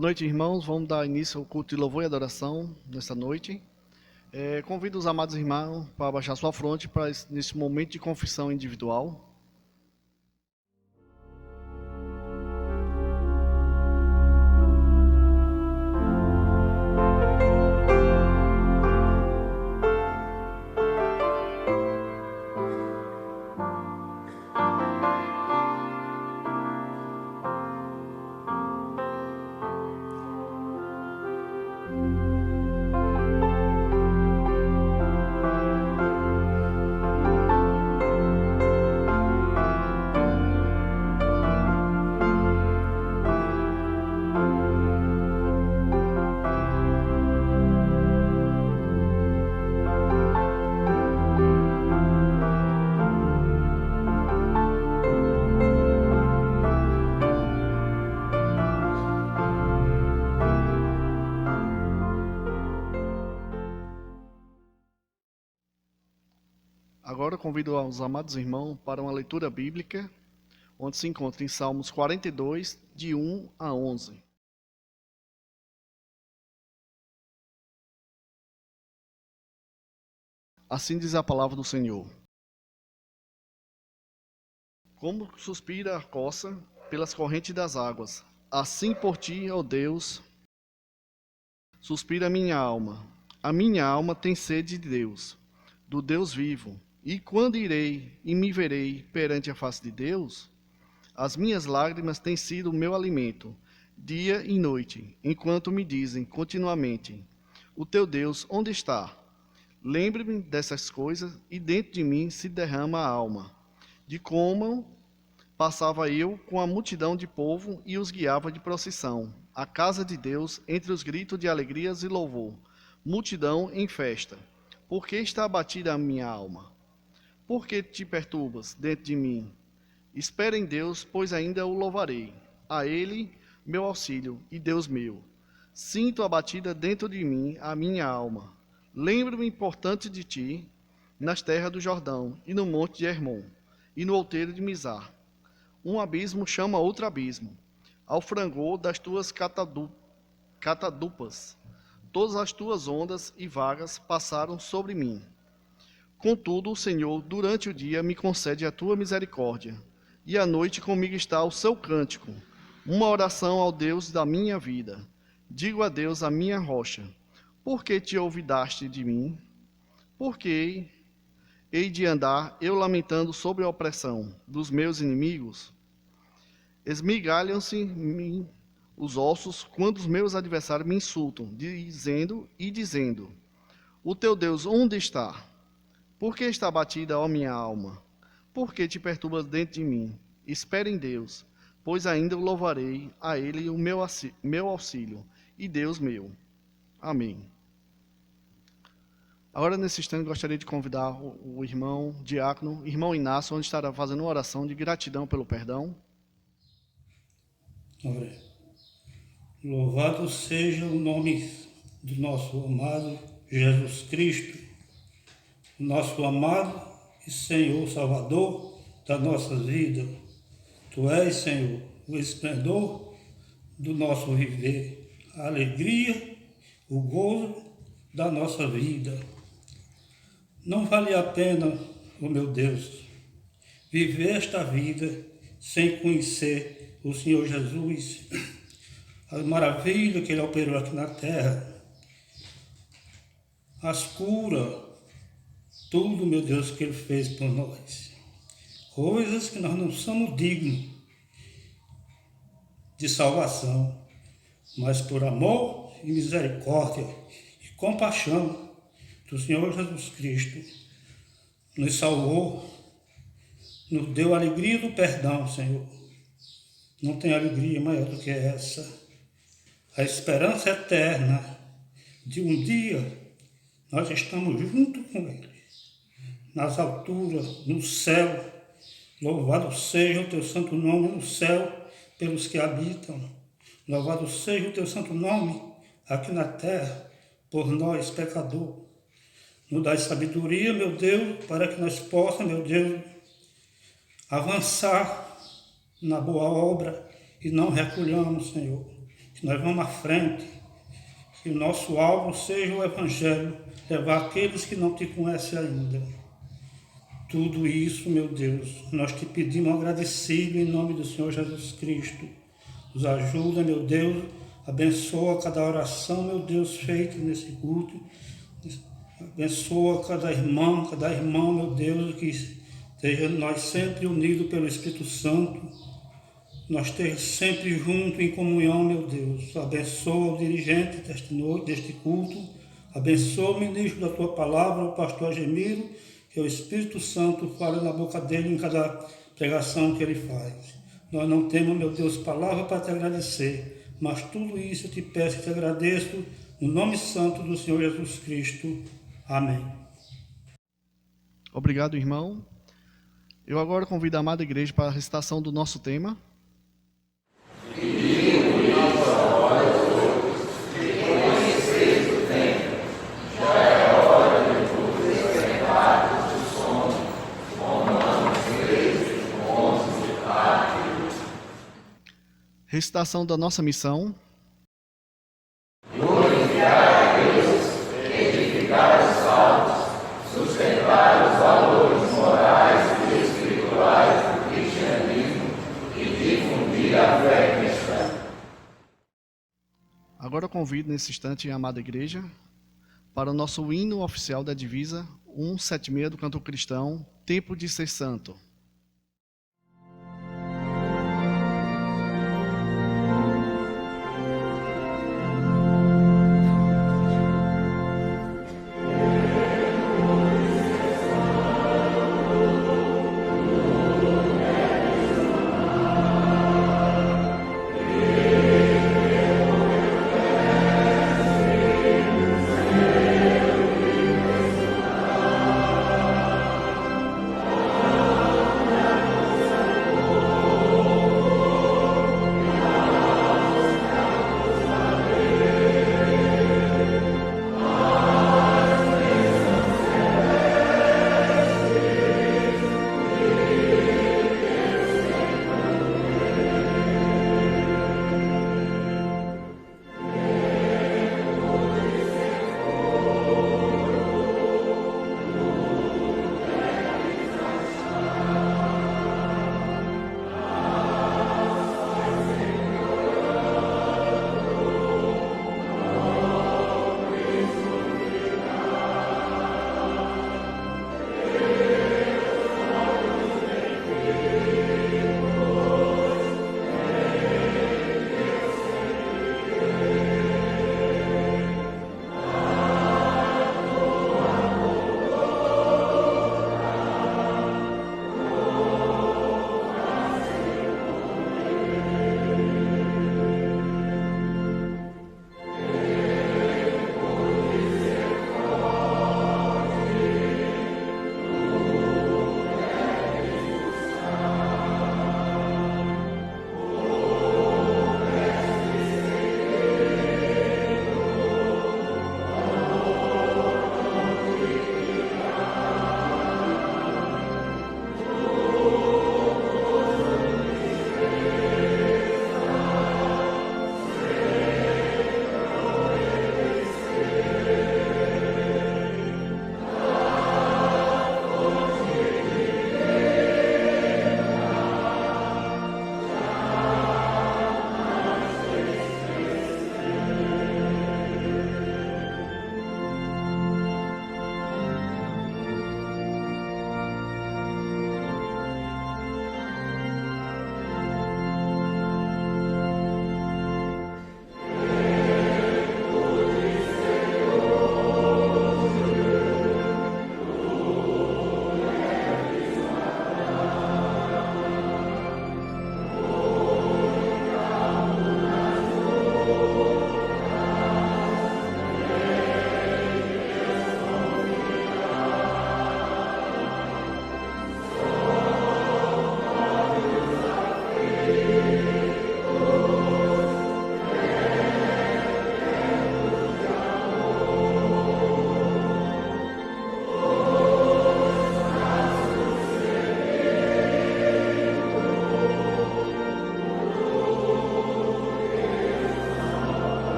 Boa noite, irmãos. Vamos dar início ao culto de louvor e adoração nesta noite. Convido os amados irmãos para baixar sua fronte para nesse momento de confissão individual. Agora convido os amados irmãos para uma leitura bíblica, onde se encontra em Salmos 42, de 1 a 11. Assim diz a palavra do Senhor. Como suspira a coça pelas correntes das águas, assim por ti, ó Deus, suspira a minha alma. A minha alma tem sede de Deus, do Deus vivo. E quando irei e me verei perante a face de Deus? As minhas lágrimas têm sido o meu alimento, dia e noite, enquanto me dizem continuamente: o teu Deus onde está? Lembre-me dessas coisas e dentro de mim se derrama a alma, de como passava eu com a multidão de povo e os guiava de procissão, à casa de Deus, entre os gritos de alegrias e louvor, multidão em festa. Por que está abatida a minha alma? Por que te perturbas dentro de mim? Espera em Deus, pois ainda o louvarei. A Ele, meu auxílio e Deus meu. Sinto abatida dentro de mim a minha alma. Lembro-me, portanto, de ti, nas terras do Jordão, e no monte de Hermon, e no outeiro de Mizar. Um abismo chama outro abismo, ao frangor das tuas catadupas. Todas as tuas ondas e vagas passaram sobre mim. Contudo, o Senhor, durante o dia, me concede a tua misericórdia, e à noite comigo está o seu cântico, uma oração ao Deus da minha vida. Digo a Deus, a minha rocha: por que te olvidaste de mim? Por que hei de andar eu lamentando sobre a opressão dos meus inimigos? Esmigalham-se em mim os ossos quando os meus adversários me insultam, dizendo: o teu Deus onde está? Por que está abatida, ó minha alma? Por que te perturbas dentro de mim? Espere em Deus, pois ainda o louvarei, a Ele o meu auxílio e Deus meu. Amém. Agora, nesse instante, gostaria de convidar o irmão diácono, irmão Inácio, onde estará fazendo uma oração de gratidão pelo perdão. Ora, louvado seja o nome do nosso amado Jesus Cristo, nosso amado e Senhor Salvador da nossa vida. Tu és, Senhor, o esplendor do nosso viver, a alegria, o gozo da nossa vida. Não vale a pena, oh meu Deus, viver esta vida sem conhecer o Senhor Jesus, a maravilha que Ele operou aqui na terra, as curas, tudo, meu Deus, que Ele fez por nós. Coisas que nós não somos dignos de salvação, mas por amor e misericórdia e compaixão do Senhor Jesus Cristo, nos salvou, nos deu a alegria do perdão, Senhor. Não tem alegria maior do que essa. A esperança eterna de um dia nós estamos junto com Ele, nas alturas, no céu. Louvado seja o teu santo nome no céu pelos que habitam. Louvado seja o teu santo nome aqui na terra por nós, pecador. Nos dá sabedoria, meu Deus, para que nós possamos, meu Deus, avançar na boa obra e não recolhamos, Senhor. que nós vamos à frente, que o nosso alvo seja o Evangelho, levar aqueles que não te conhecem ainda. Tudo isso, meu Deus, nós te pedimos agradecido em nome do Senhor Jesus Cristo. Nos ajuda, meu Deus, abençoa cada oração, meu Deus, feita nesse culto. Abençoa cada irmão, meu Deus, que esteja nós sempre unidos pelo Espírito Santo. Nós estejamos sempre juntos em comunhão, meu Deus. Abençoa o dirigente deste culto. Abençoa o ministro da tua palavra, o pastor Gemiro, que o Espírito Santo fale na boca dele em cada pregação que ele faz. Nós não temos, meu Deus, palavra para te agradecer, mas tudo isso eu te peço e te agradeço no nome santo do Senhor Jesus Cristo. Amém. Obrigado, irmão. Eu agora convido a amada igreja para a recitação do nosso tema. Recitação da nossa missão. Glorificar a Deus, edificar os salvos, sustentar os valores morais e espirituais do cristianismo e difundir a fé cristã. Agora eu convido nesse instante a amada igreja para o nosso hino oficial da divisa 176 do canto cristão, Tempo de Ser Santo.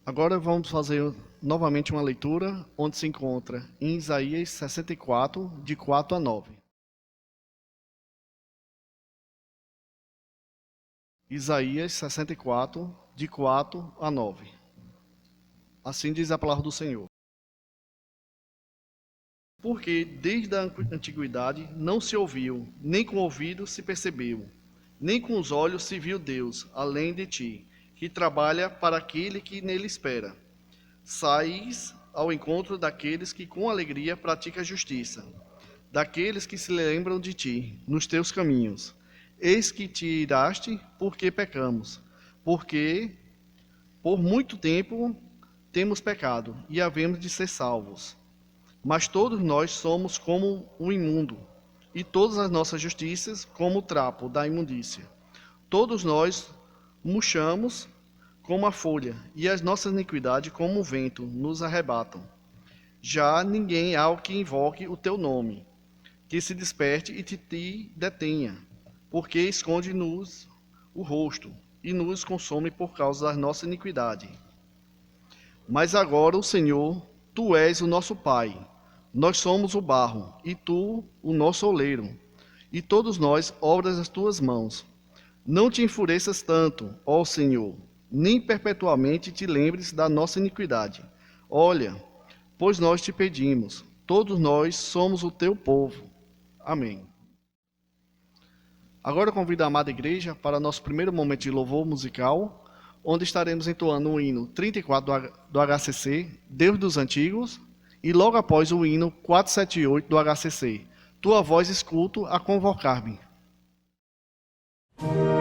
Agora vamos fazer novamente uma leitura, onde se encontra em Isaías 64, de 4 a 9. Isaías 64, de 4 a 9. Assim diz a palavra do Senhor. Porque desde a antiguidade não se ouviu, nem com o ouvido se percebeu, nem com os olhos se viu Deus, além de ti, que trabalha para aquele que nele espera. Sais ao encontro daqueles que com alegria praticam a justiça, daqueles que se lembram de ti, nos teus caminhos. Eis que te iraste, porque pecamos, porque por muito tempo temos pecado, e havemos de ser salvos. Mas todos nós somos como o imundo, e todas as nossas justiças como o trapo da imundícia. Todos nós murchamos como a folha, e as nossas iniquidades como o vento nos arrebatam. Já ninguém há o que invoque o teu nome, que se desperte e te detenha, porque esconde-nos o rosto, e nos consome por causa da nossa iniquidade. Mas agora, o Senhor, tu és o nosso Pai, nós somos o barro, e tu o nosso oleiro, e todos nós obras das tuas mãos. Não te enfureças tanto, ó Senhor, nem perpetuamente te lembres da nossa iniquidade. Olha, pois nós te pedimos, todos nós somos o teu povo. Amém. Agora eu convido a amada igreja para nosso primeiro momento de louvor musical, onde estaremos entoando o hino 34 do HCC, Deus dos Antigos, e logo após o hino 478 do HCC, Tua voz escuto a convocar-me. Oh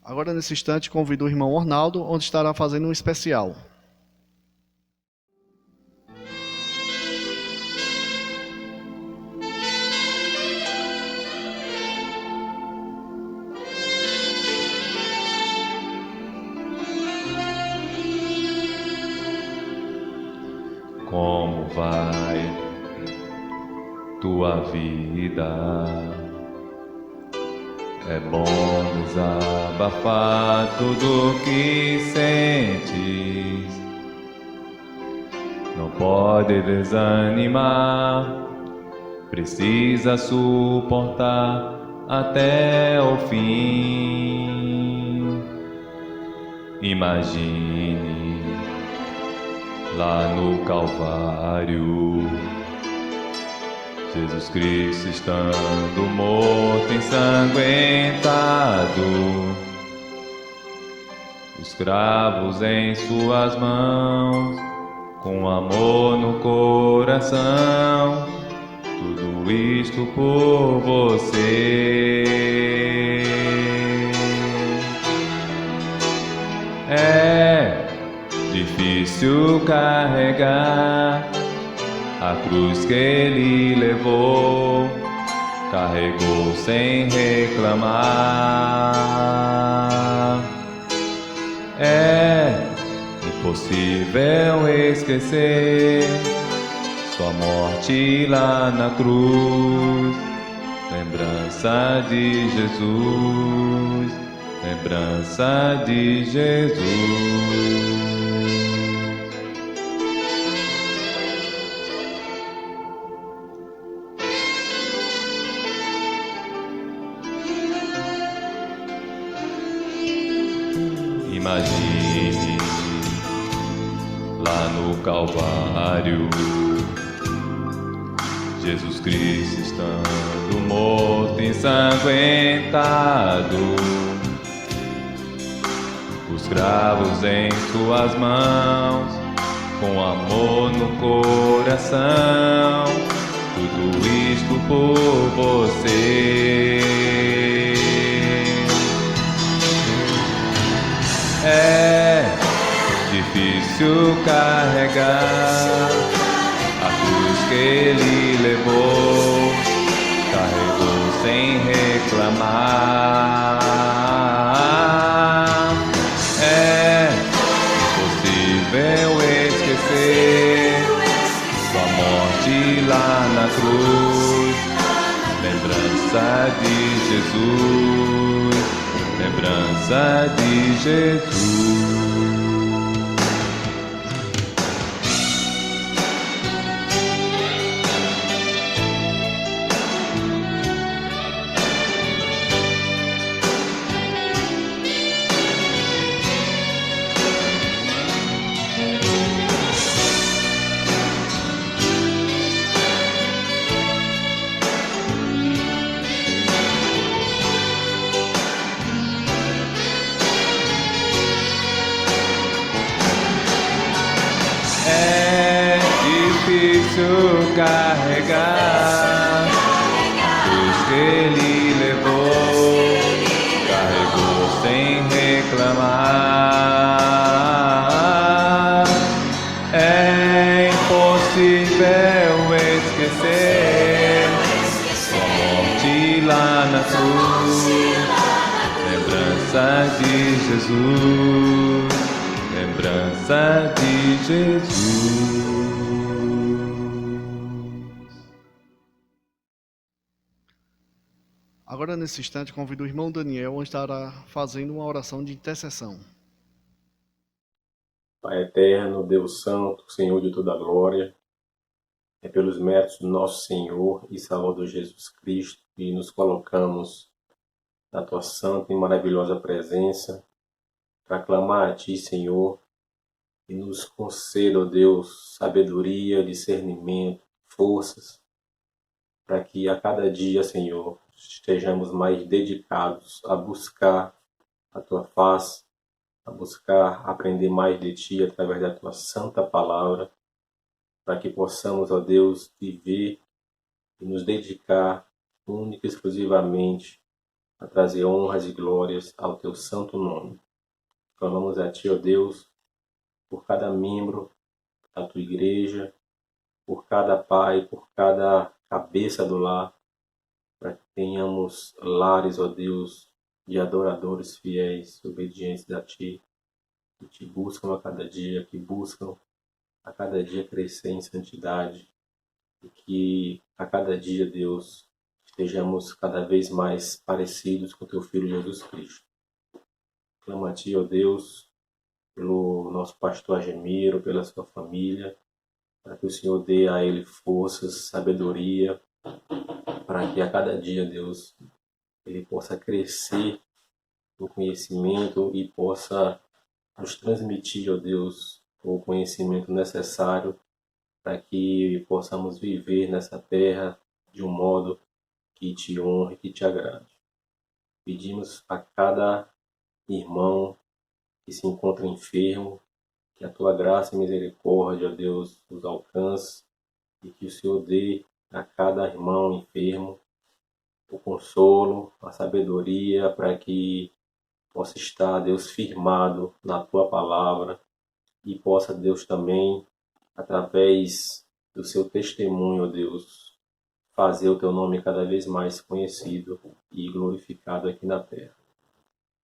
Agora, nesse instante, convido o irmão Ornaldo, onde estará fazendo um especial. Como vai tua vida? É bom desabafar tudo que sentes. Não pode desanimar, precisa suportar até o fim. Imagine lá no Calvário, Jesus Cristo estando morto, ensanguentado, os cravos em suas mãos, com amor no coração, tudo isto por você. É difícil carregar a cruz que ele levou, carregou sem reclamar. É impossível esquecer sua morte lá na cruz, lembrança de Jesus, lembrança de Jesus. Imagine lá no Calvário, Jesus Cristo estando morto, ensanguentado, os cravos em suas mãos, com amor no coração, tudo isto por você. É difícil carregar a cruz que ele levou, carregou sem reclamar. É impossível esquecer sua morte lá na cruz, lembrança de Jesus, lembrança de Jesus. Difícil carregar a cruz que ele levou, carregou sem reclamar. É impossível esquecer sua morte lá na cruz, lembrança de Jesus, lembrança de Jesus. Agora, nesse instante, convido o irmão Daniel, onde estará fazendo uma oração de intercessão. Pai eterno, Deus santo, Senhor de toda a glória, é pelos méritos do nosso Senhor e Salvador Jesus Cristo que nos colocamos na tua santa e maravilhosa presença para clamar a ti, Senhor, e nos conceda, ó Deus, sabedoria, discernimento, forças, para que a cada dia, Senhor, estejamos mais dedicados a buscar a tua face, a buscar aprender mais de ti através da tua santa palavra, para que possamos, ó Deus, viver e nos dedicar única e exclusivamente a trazer honras e glórias ao teu santo nome. Clamamos a ti, ó Deus, por cada membro da tua igreja, por cada pai, por cada cabeça do lar, para que tenhamos lares, ó Deus, de adoradores fiéis, obedientes a ti, que te buscam a cada dia, que buscam a cada dia crescer em santidade, e que a cada dia, Deus, estejamos cada vez mais parecidos com teu Filho Jesus Cristo. Clamo a ti, ó Deus, pelo nosso pastor Agemiro, pela sua família, para que o Senhor dê a ele forças, sabedoria, para que a cada dia, Deus, ele possa crescer no conhecimento e possa nos transmitir, ó Deus, o conhecimento necessário para que possamos viver nessa terra de um modo que te honre, que te agrade. Pedimos a cada irmão que se encontra enfermo, que a tua graça e misericórdia, ó Deus, os alcance e que o Senhor dê a cada irmão enfermo o consolo, a sabedoria para que possa estar, Deus, firmado na tua palavra e possa, Deus, também, através do seu testemunho, ó Deus, fazer o teu nome cada vez mais conhecido e glorificado aqui na terra.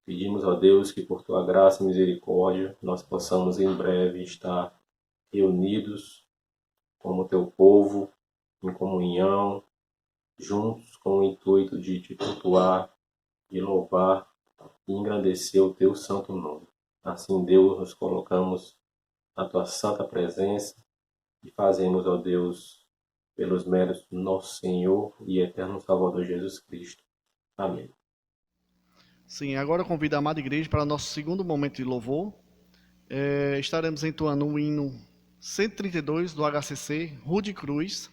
Pedimos, ó Deus, que por tua graça e misericórdia nós possamos em breve estar reunidos como teu povo, em comunhão, juntos com o intuito de te cultuar, de louvar e engrandecer o teu santo nome. Assim, Deus, nos colocamos na tua santa presença e fazemos, ó Deus, pelos méritos do nosso Senhor e eterno Salvador Jesus Cristo. Amém. Sim, agora eu convido a amada igreja para o nosso segundo momento de louvor. Estaremos entoando o hino 132 do HCC, Rude Cruz.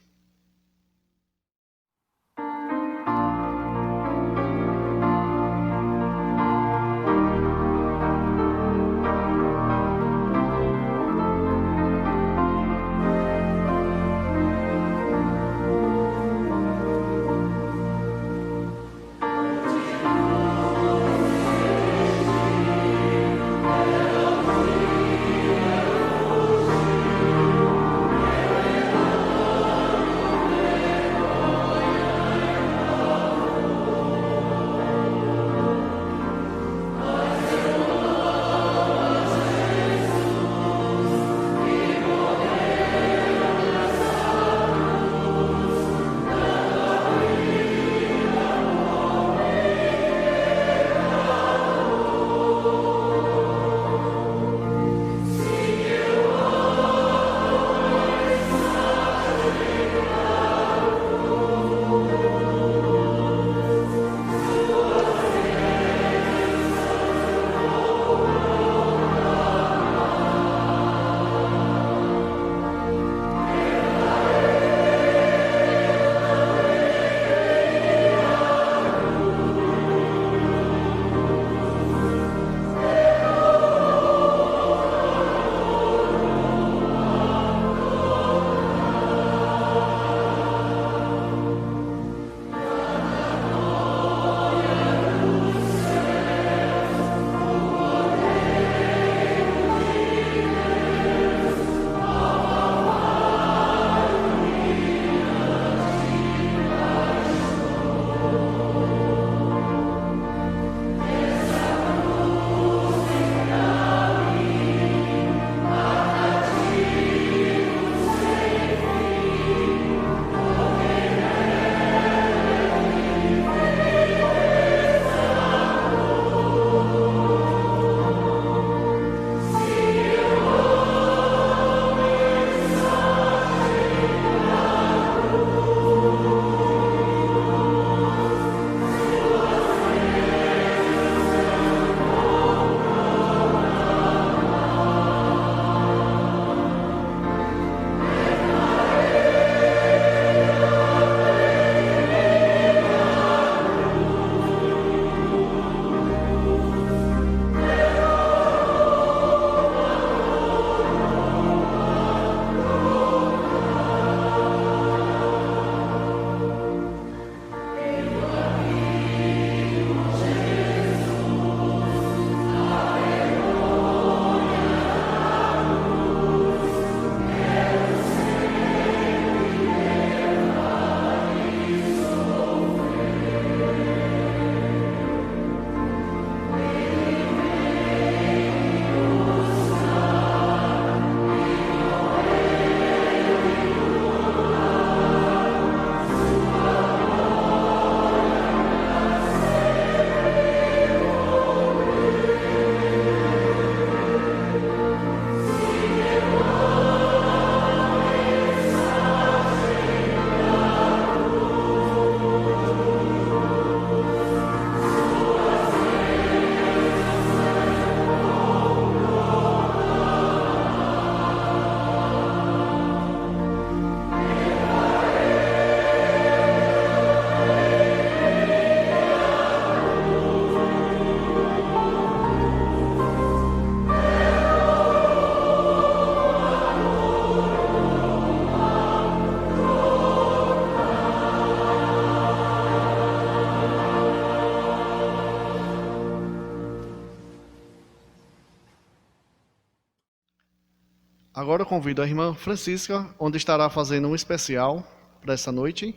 Agora eu convido a irmã Francisca, onde estará fazendo um especial para essa noite.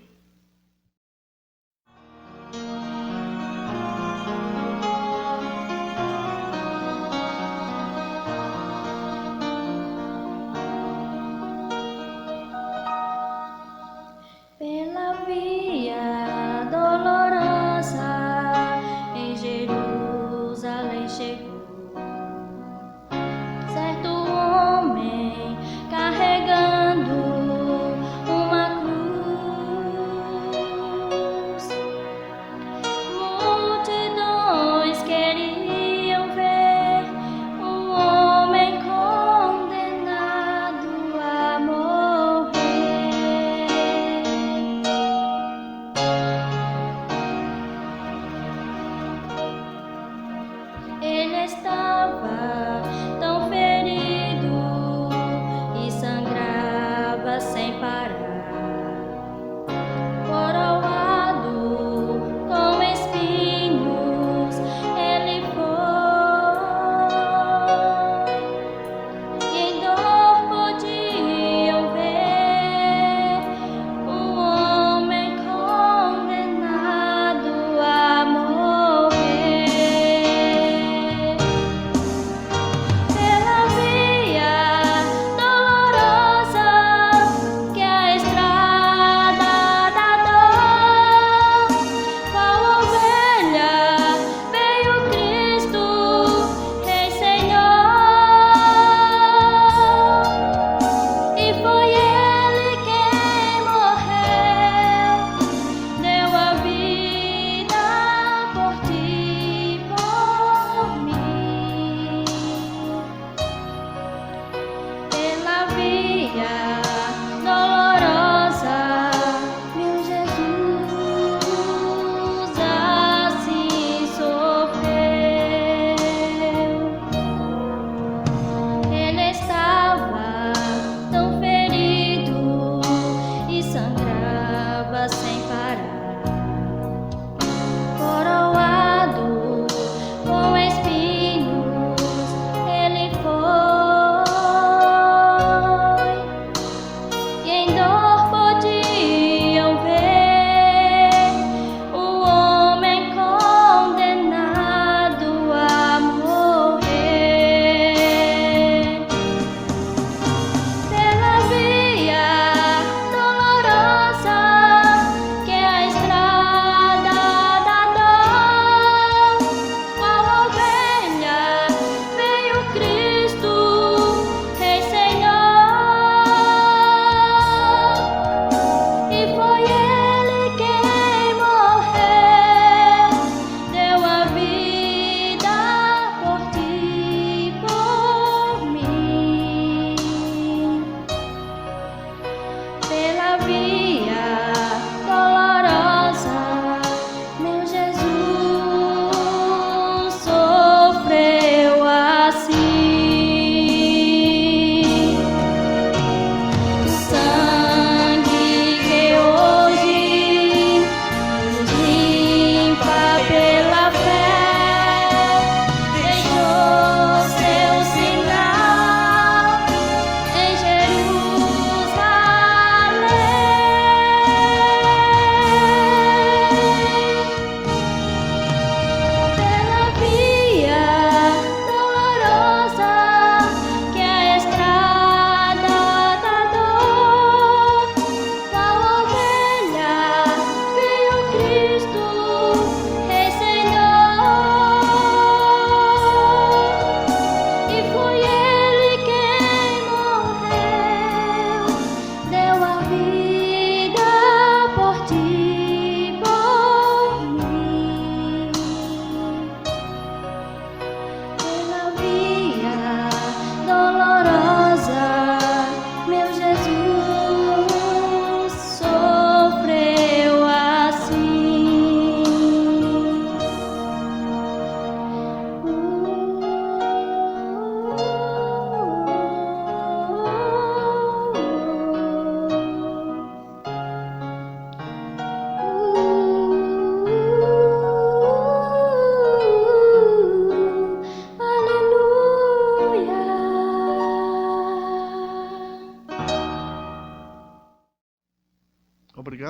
Pela via dolorosa em Jerusalém chegou certo homem carregando uma cruz.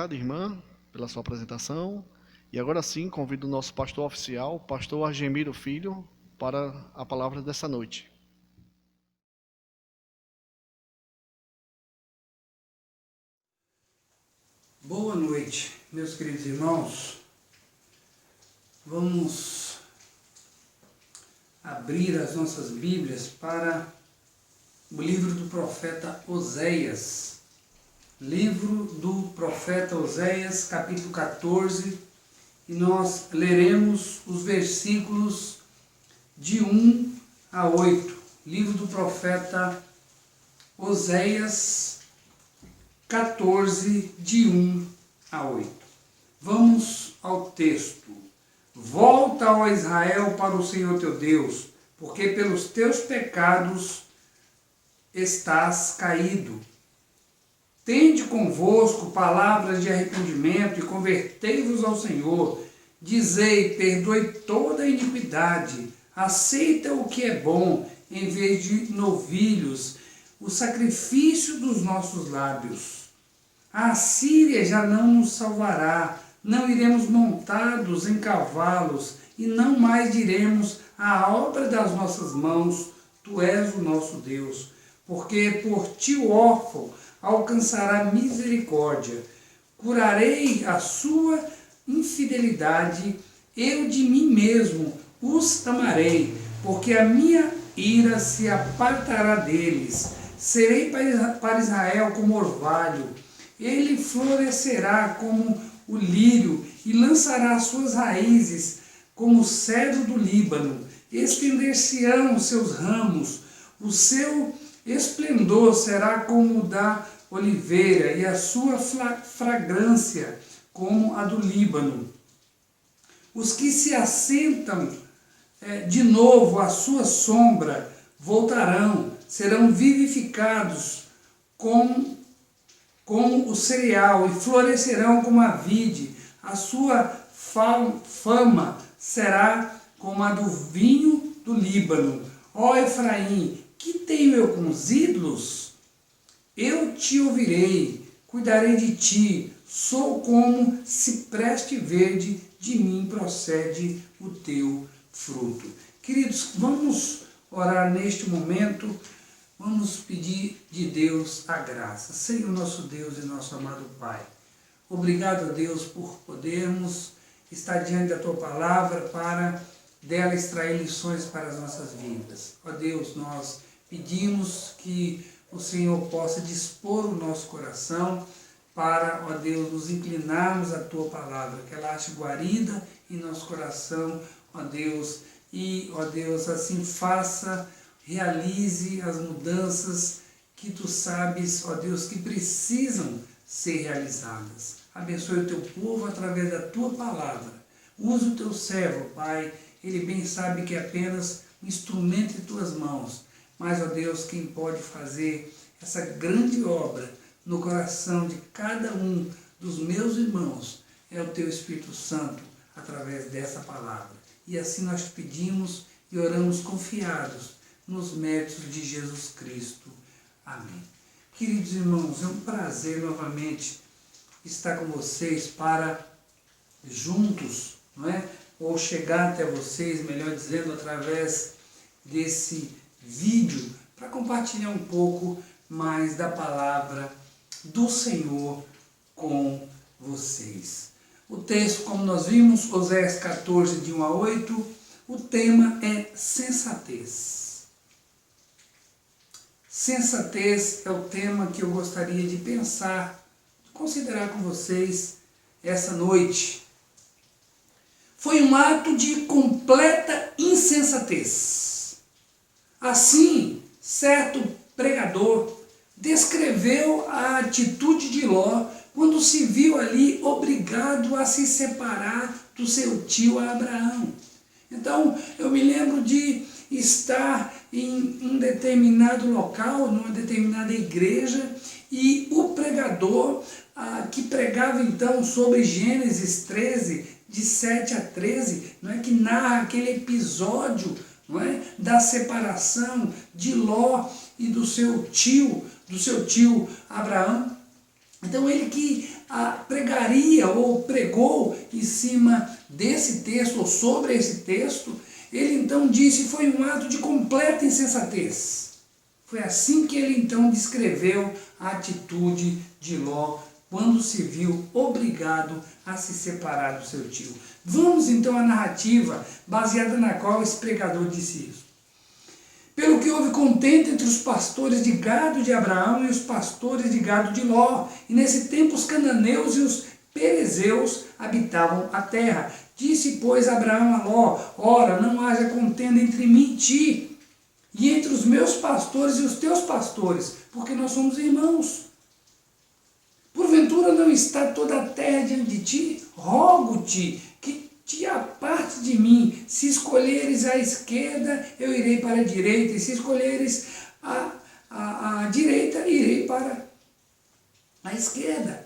obrigado, irmã, pela sua apresentação. E agora sim, convido o nosso pastor oficial, pastor Argemiro Filho, para a palavra dessa noite. Boa noite, meus queridos irmãos. Vamos abrir as nossas Bíblias para o livro do profeta Oséias. Livro do profeta Oséias, capítulo 14, e nós leremos os versículos de 1 a 8. Livro do profeta Oséias, 14, de 1 a 8. Vamos ao texto. Volta, ó Israel, para o Senhor teu Deus, porque pelos teus pecados estás caído. Tende convosco palavras de arrependimento e convertei-vos ao Senhor. Dizei, perdoe toda a iniquidade, aceita o que é bom, em vez de novilhos, o sacrifício dos nossos lábios. A Assíria já não nos salvará, não iremos montados em cavalos, e não mais diremos a obra das nossas mãos, tu és o nosso Deus. Porque por ti o órfão alcançará misericórdia. Curarei a sua infidelidade, eu de mim mesmo os amarei, porque a minha ira se apartará deles. Serei para Israel como orvalho, ele florescerá como o lírio e lançará suas raízes como o cedro do Líbano. Estender-se-ão os seus ramos, o seu esplendor será como o da oliveira e a sua fragrância como a do Líbano. Os que se assentam de novo à sua sombra voltarão, serão vivificados como o cereal e florescerão como a vide. A sua fama será como a do vinho do Líbano. Ó Efraim, que tenho eu com os ídolos? Eu te ouvirei, cuidarei de ti, sou como cipreste verde, de mim procede o teu fruto. Queridos, vamos orar neste momento, vamos pedir de Deus a graça. Senhor nosso Deus e nosso amado Pai, obrigado a Deus por podermos estar diante da Tua Palavra para dela extrair lições para as nossas vidas. Ó Deus, nós pedimos que o Senhor possa dispor o nosso coração para, ó Deus, nos inclinarmos à Tua Palavra, que ela ache guarida em nosso coração, ó Deus, e, ó Deus, assim faça, realize as mudanças que Tu sabes, ó Deus, que precisam ser realizadas. Abençoe o Teu povo através da Tua Palavra. Usa o Teu servo, Pai, ele bem sabe que é apenas um instrumento em Tuas mãos, mas, ó Deus, quem pode fazer essa grande obra no coração de cada um dos meus irmãos é o Teu Espírito Santo, através dessa palavra. E assim nós pedimos e oramos confiados nos méritos de Jesus Cristo. Amém. Queridos irmãos, é um prazer novamente estar com vocês para juntos, não é? Ou chegar até vocês, melhor dizendo, através desse vídeo, para compartilhar um pouco mais da palavra do Senhor com vocês. O texto, como nós vimos, Oséias 14, de 1 a 8, o tema é sensatez. Sensatez é o tema que eu gostaria de pensar, de considerar com vocês essa noite. Foi um ato de completa insensatez. Assim, certo pregador descreveu a atitude de Ló quando se viu ali obrigado a se separar do seu tio Abraão. Então, eu me lembro de estar em um determinado local, numa determinada igreja, e o pregador que pregava então sobre Gênesis 13, de 7 a 13, não é, que narra aquele episódio, não é, da separação de Ló e do seu tio Abraão. Então ele que pregaria ou pregou em cima desse texto ou sobre esse texto, ele então disse: foi um ato de completa insensatez. Foi assim que ele então descreveu a atitude de Ló quando se viu obrigado a se separar do seu tio. Vamos então à narrativa baseada na qual esse pregador disse isso. Pelo que houve contenda entre os pastores de gado de Abraão e os pastores de gado de Ló, e nesse tempo os cananeus e os perezeus habitavam a terra. Disse, pois, Abraão a Ló: ora, não haja contenda entre mim e ti, e entre os meus pastores e os teus pastores, porque nós somos irmãos. Porventura não está toda a terra diante de ti? Rogo-te que te aparte de mim. Se escolheres a esquerda, eu irei para a direita, e se escolheres a direita, irei para a esquerda.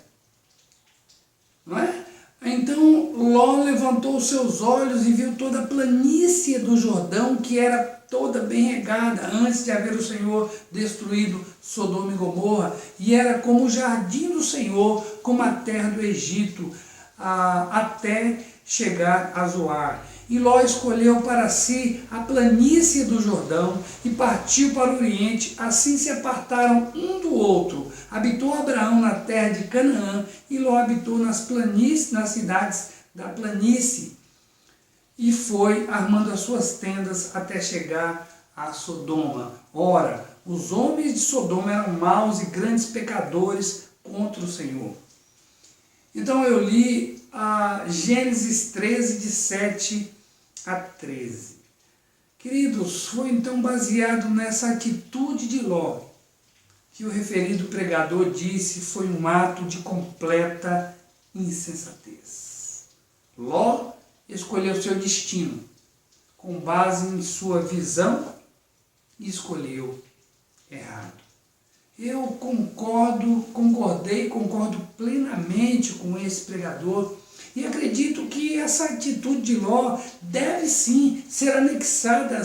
Não é? Então Ló levantou os seus olhos e viu toda a planície do Jordão, que era toda bem regada, antes de haver o Senhor destruído Sodoma e Gomorra, e era como o jardim do Senhor, como a terra do Egito, até chegar a Zoar. E Ló escolheu para si a planície do Jordão e partiu para o Oriente. Assim se apartaram um do outro. Habitou Abraão na terra de Canaã e Ló habitou nas planícies, nas cidades da planície. E foi armando as suas tendas até chegar a Sodoma. Ora, os homens de Sodoma eram maus e grandes pecadores contra o Senhor. Então eu li Gênesis 13, de 7 a 13. Queridos, foi então baseado nessa atitude de Ló que o referido pregador disse foi um ato de completa insensatez. Ló escolheu seu destino com base em sua visão e escolheu errado. Eu concordo plenamente com esse pregador e acredito que essa atitude de Ló deve sim ser anexada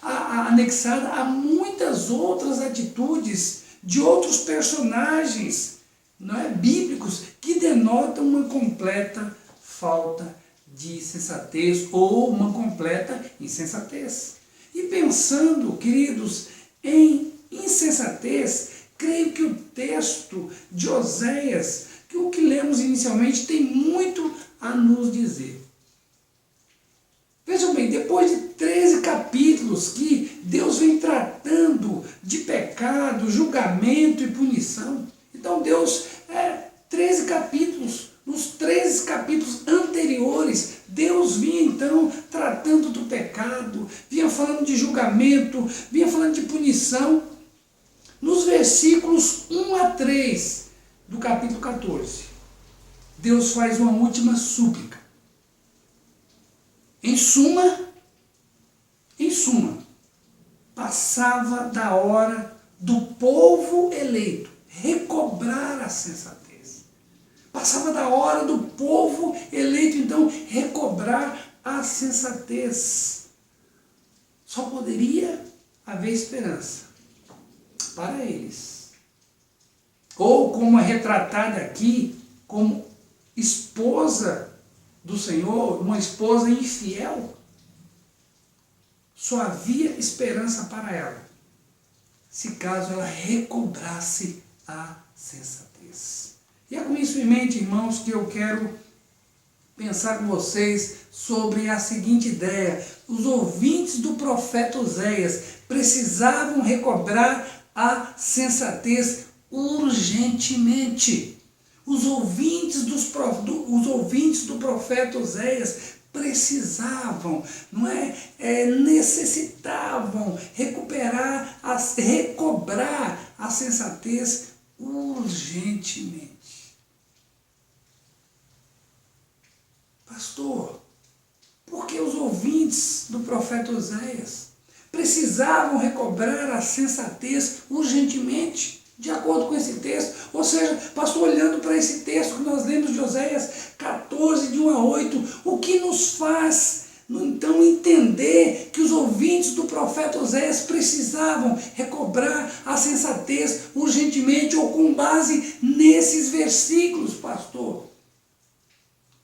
a muitas outras atitudes de outros personagens, não é, bíblicos, que denotam uma completa falta de sensatez ou uma completa insensatez. E pensando, queridos, em insensatez, creio que o texto de Oséias, que o que lemos inicialmente, tem muito a nos dizer. Vejam bem, depois de 13 capítulos que Deus vem tratando de pecado, julgamento e punição, então Deus, 13 capítulos, nos 13 capítulos anteriores, Deus vinha então tratando do pecado, vinha falando de julgamento, vinha falando de punição. Nos versículos 1 a 3 do capítulo 14, Deus faz uma última súplica. Em suma, passava da hora do povo eleito recobrar a sensatez. Passava da hora do povo eleito, então, recobrar a sensatez. Só poderia haver esperança para eles. Ou como é retratada aqui, como esposa do Senhor, uma esposa infiel, só havia esperança para ela, se caso ela recobrasse a sensatez. E é com isso em mente, irmãos, que eu quero pensar com vocês sobre a seguinte ideia: os ouvintes do profeta Oséias precisavam recobrar a sensatez urgentemente. Os ouvintes do profeta Oséias precisavam, necessitavam recobrar a sensatez urgentemente. Pastor, por que os ouvintes do profeta Oséias precisavam recobrar a sensatez urgentemente? De acordo com esse texto, ou seja, pastor, olhando para esse texto que nós lemos de Oséias 14, de 1 a 8, o que nos faz então entender que os ouvintes do profeta Oséias precisavam recobrar a sensatez urgentemente ou com base nesses versículos, pastor.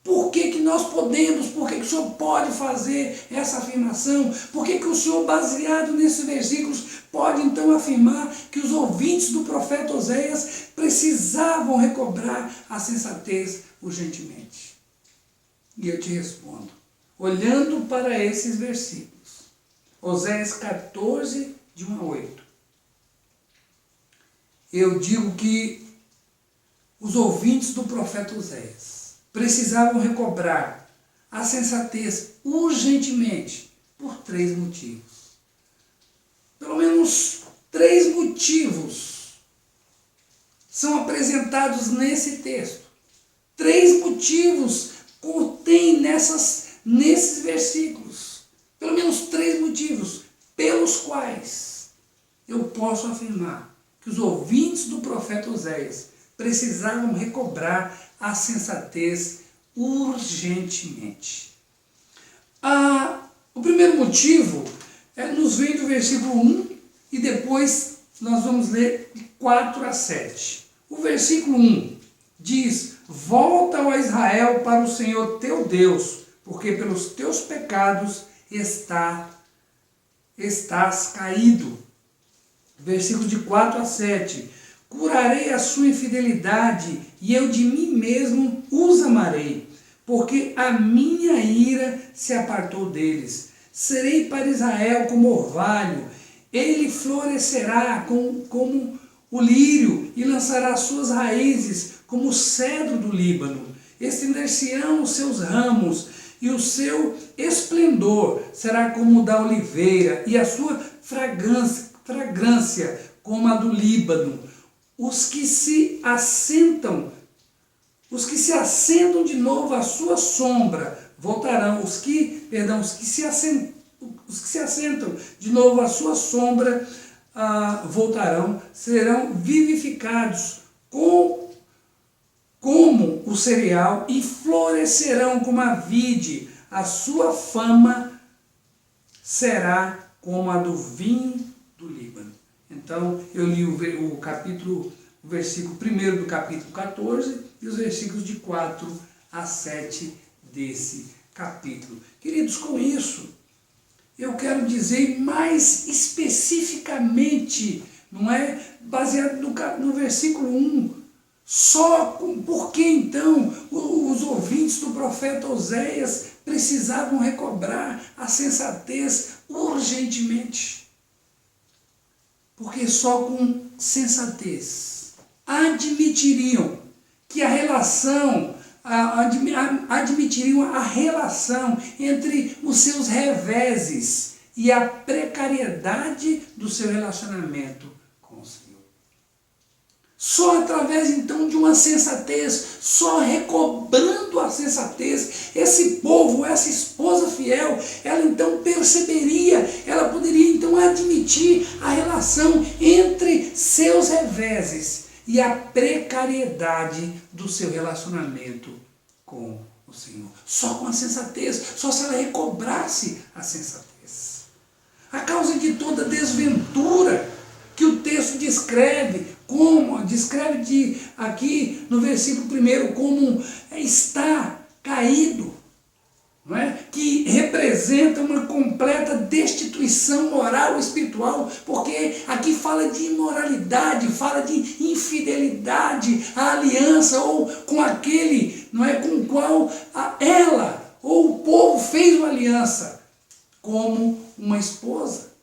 Por que nós podemos, por que o Senhor pode fazer essa afirmação? Por que o Senhor, baseado nesses versículos, pode então afirmar que os ouvintes do profeta Oséias precisavam recobrar a sensatez urgentemente? E eu te respondo, olhando para esses versículos, Oséias 14, de 1 a 8, eu digo que os ouvintes do profeta Oséias precisavam recobrar a sensatez urgentemente por 3 motivos. Pelo menos 3 motivos são apresentados nesse texto. 3 motivos contém nesses versículos. Pelo menos 3 motivos pelos quais eu posso afirmar que os ouvintes do profeta Oséias precisavam recobrar a sensatez urgentemente. O primeiro motivo nos vem do versículo 1 e depois nós vamos ler de 4 a 7. O versículo 1 diz: volta, ó Israel, para o Senhor teu Deus, porque pelos teus pecados estás caído. Versículo de 4 a 7. Curarei a sua infidelidade e eu de mim mesmo os amarei, porque a minha ira se apartou deles. Serei para Israel como orvalho, ele florescerá como o lírio e lançará suas raízes como o cedro do Líbano. Estender-se-ão os seus ramos e o seu esplendor será como o da oliveira e a sua fragrância como a do Líbano. Os que se assentam de novo à sua sombra voltarão. Os que se assentam de novo à sua sombra voltarão, serão vivificados como o cereal e florescerão como a vide. A sua fama será como a do vinho do Líbano. Então, eu li o versículo 1 do capítulo 14 e os versículos de 4 a 7 desse capítulo. Queridos, com isso, eu quero dizer mais especificamente, não é? Baseado no versículo 1, por que então os ouvintes do profeta Oséias precisavam recobrar a sensatez urgentemente. Porque só com sensatez admitiriam que admitiriam a relação entre os seus reveses e a precariedade do seu relacionamento com o Senhor. Só através então de uma sensatez, só recobrando a sensatez, esse povo, essa esposa fiel, ela então perceberia, ela poderia então admitir a relação entre seus reveses e a precariedade do seu relacionamento com o Senhor. Só com a sensatez, só se ela recobrasse a sensatez. A causa de toda desventura que o texto descreve aqui no versículo 1 como está caído, não é? Que representa uma completa destituição moral e espiritual, porque aqui fala de imoralidade, fala de infidelidade à aliança ou com aquele, não é, com o qual ela ou o povo fez uma aliança como uma esposa.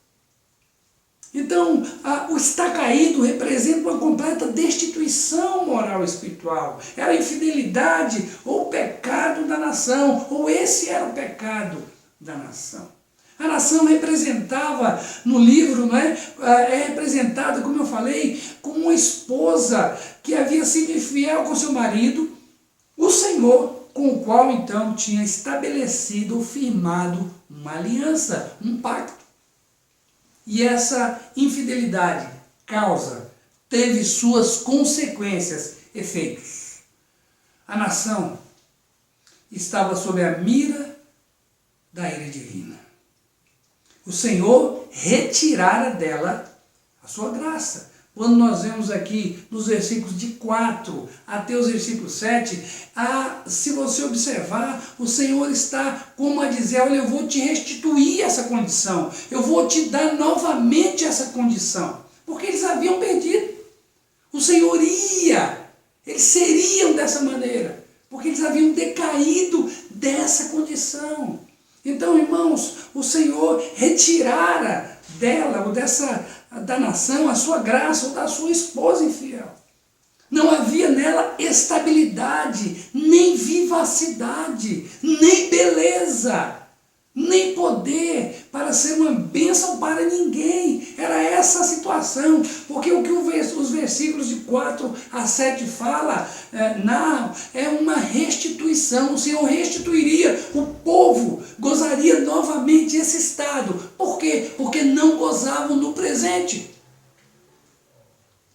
Então, o estar caído representa uma completa destituição moral e espiritual. Era a infidelidade ou o pecado da nação, ou esse era o pecado da nação. A nação representava, no livro, é representada, como eu falei, como uma esposa que havia sido infiel com seu marido, o Senhor, com o qual então tinha estabelecido ou firmado uma aliança, um pacto. E essa infidelidade teve suas consequências, efeitos. A nação estava sob a mira da ira divina. O Senhor retirara dela a sua graça. Quando nós vemos aqui nos versículos de 4 até os versículos 7, se você observar, o Senhor está como a dizer, olha, eu vou te restituir essa condição, eu vou te dar novamente essa condição, porque eles haviam perdido. O Senhor eles seriam dessa maneira, porque eles haviam decaído dessa condição. Então, irmãos, o Senhor retirara dela, ou da nação, a sua graça, ou da sua esposa infiel. Não havia nela estabilidade, nem vivacidade, nem beleza, nem poder para ser uma bênção para ninguém. Era essa a situação, porque o que os versículos de 4 a 7 fala, é uma restituição. O Senhor restituiria, o povo gozaria novamente esse estado. Por quê? Porque não gozavam no presente.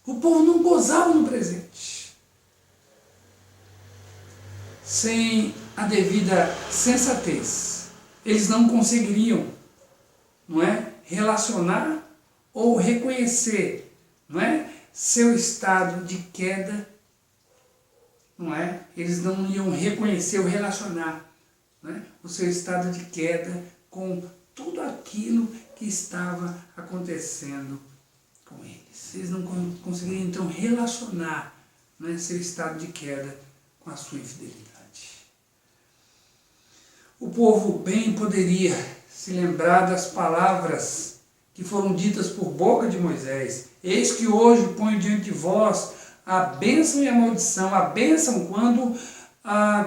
O povo não gozava no presente. Sem a devida sensatez, eles não conseguiriam, relacionar ou reconhecer, seu estado de queda, Eles não iam reconhecer ou relacionar, o seu estado de queda com tudo aquilo que estava acontecendo com eles. Eles não conseguiriam então relacionar, seu estado de queda com a sua infidelidade. O povo bem poderia se lembrar das palavras que foram ditas por boca de Moisés. Eis que hoje ponho diante de vós a bênção e a maldição. A bênção quando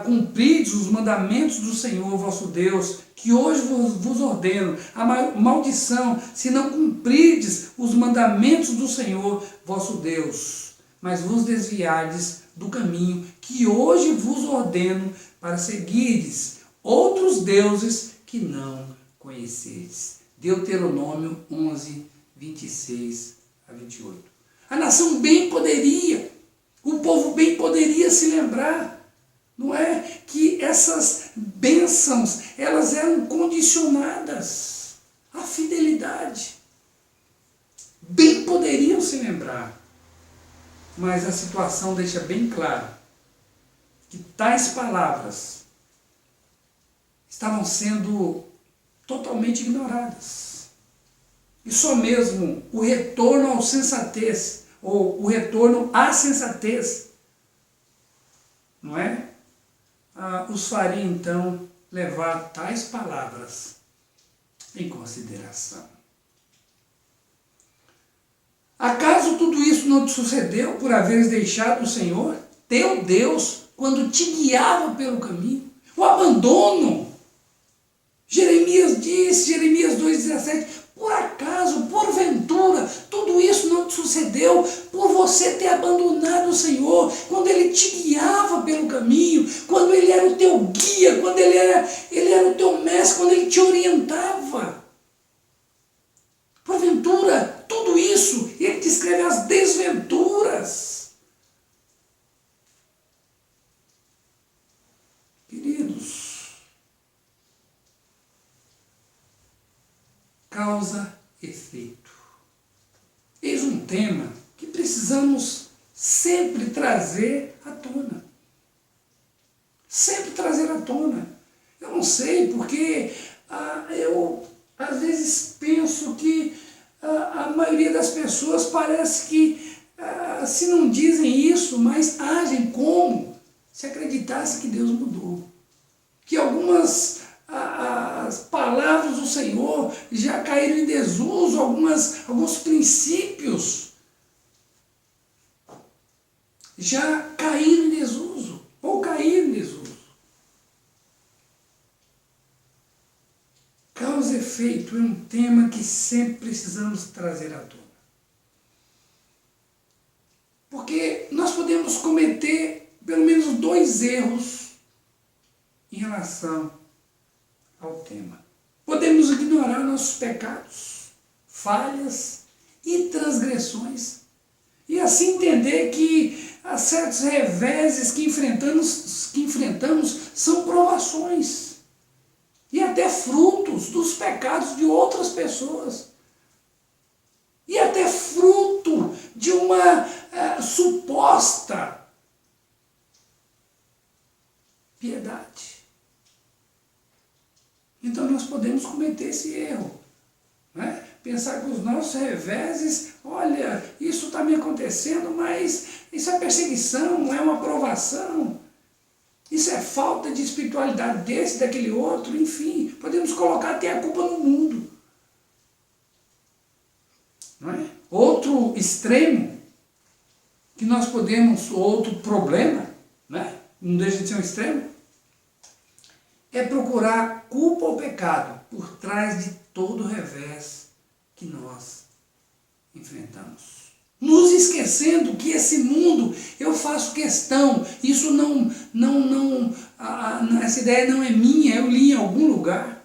cumprides os mandamentos do Senhor vosso Deus, que hoje vos ordeno. A maldição, se não cumprides os mandamentos do Senhor vosso Deus, mas vos desviardes do caminho que hoje vos ordeno, para seguirdes outros deuses que não conheceis. Deuteronômio 11, 26 a 28. A nação bem poderia, o povo bem poderia se lembrar, que essas bênçãos, elas eram condicionadas à fidelidade. Bem poderiam se lembrar, mas a situação deixa bem claro que tais palavras estavam sendo totalmente ignoradas. E só mesmo o retorno à sensatez, ou o retorno à sensatez, os faria então levar tais palavras em consideração. Acaso tudo isso não te sucedeu por haveres deixado o Senhor, teu Deus, quando te guiava pelo caminho? O abandono. Jeremias disse, Jeremias 2,17, por acaso, porventura, tudo isso não te sucedeu por você ter abandonado o Senhor, quando Ele te guiava pelo caminho, quando Ele era o teu guia, quando Ele era o teu mestre, quando Ele te orientava. Porventura, tudo isso, Ele descreve as desventuras. Queridos, causa e efeito. Eis um tema que precisamos sempre trazer à tona. Sempre trazer à tona. Eu não sei, porque eu às vezes penso que a maioria das pessoas parece que se não dizem isso, mas agem como se acreditasse que Deus mudou. Que algumas as palavras do Senhor já caíram em desuso, alguns princípios já caíram em desuso, ou caíram em desuso. Causa e efeito é um tema que sempre precisamos trazer à tona. Porque nós podemos cometer pelo menos 2 erros em relação ao tema. Podemos ignorar nossos pecados, falhas e transgressões, e assim entender que certos reveses que enfrentamos são provações, e até até frutos dos pecados de outras pessoas. E até fruto de uma suposta piedade. Então nós podemos cometer esse erro, né? Pensar que os nossos reveses, olha, isso está me acontecendo, mas isso é perseguição, é uma provação, isso é falta de espiritualidade desse, daquele outro, enfim, podemos colocar até a culpa no mundo. Não é? Outro extremo que nós podemos, outro problema, né? Não deixa de ser um extremo, é procurar culpa ou pecado por trás de todo o revés que nós enfrentamos. Nos esquecendo que esse mundo, eu faço questão, isso essa ideia não é minha, eu li em algum lugar.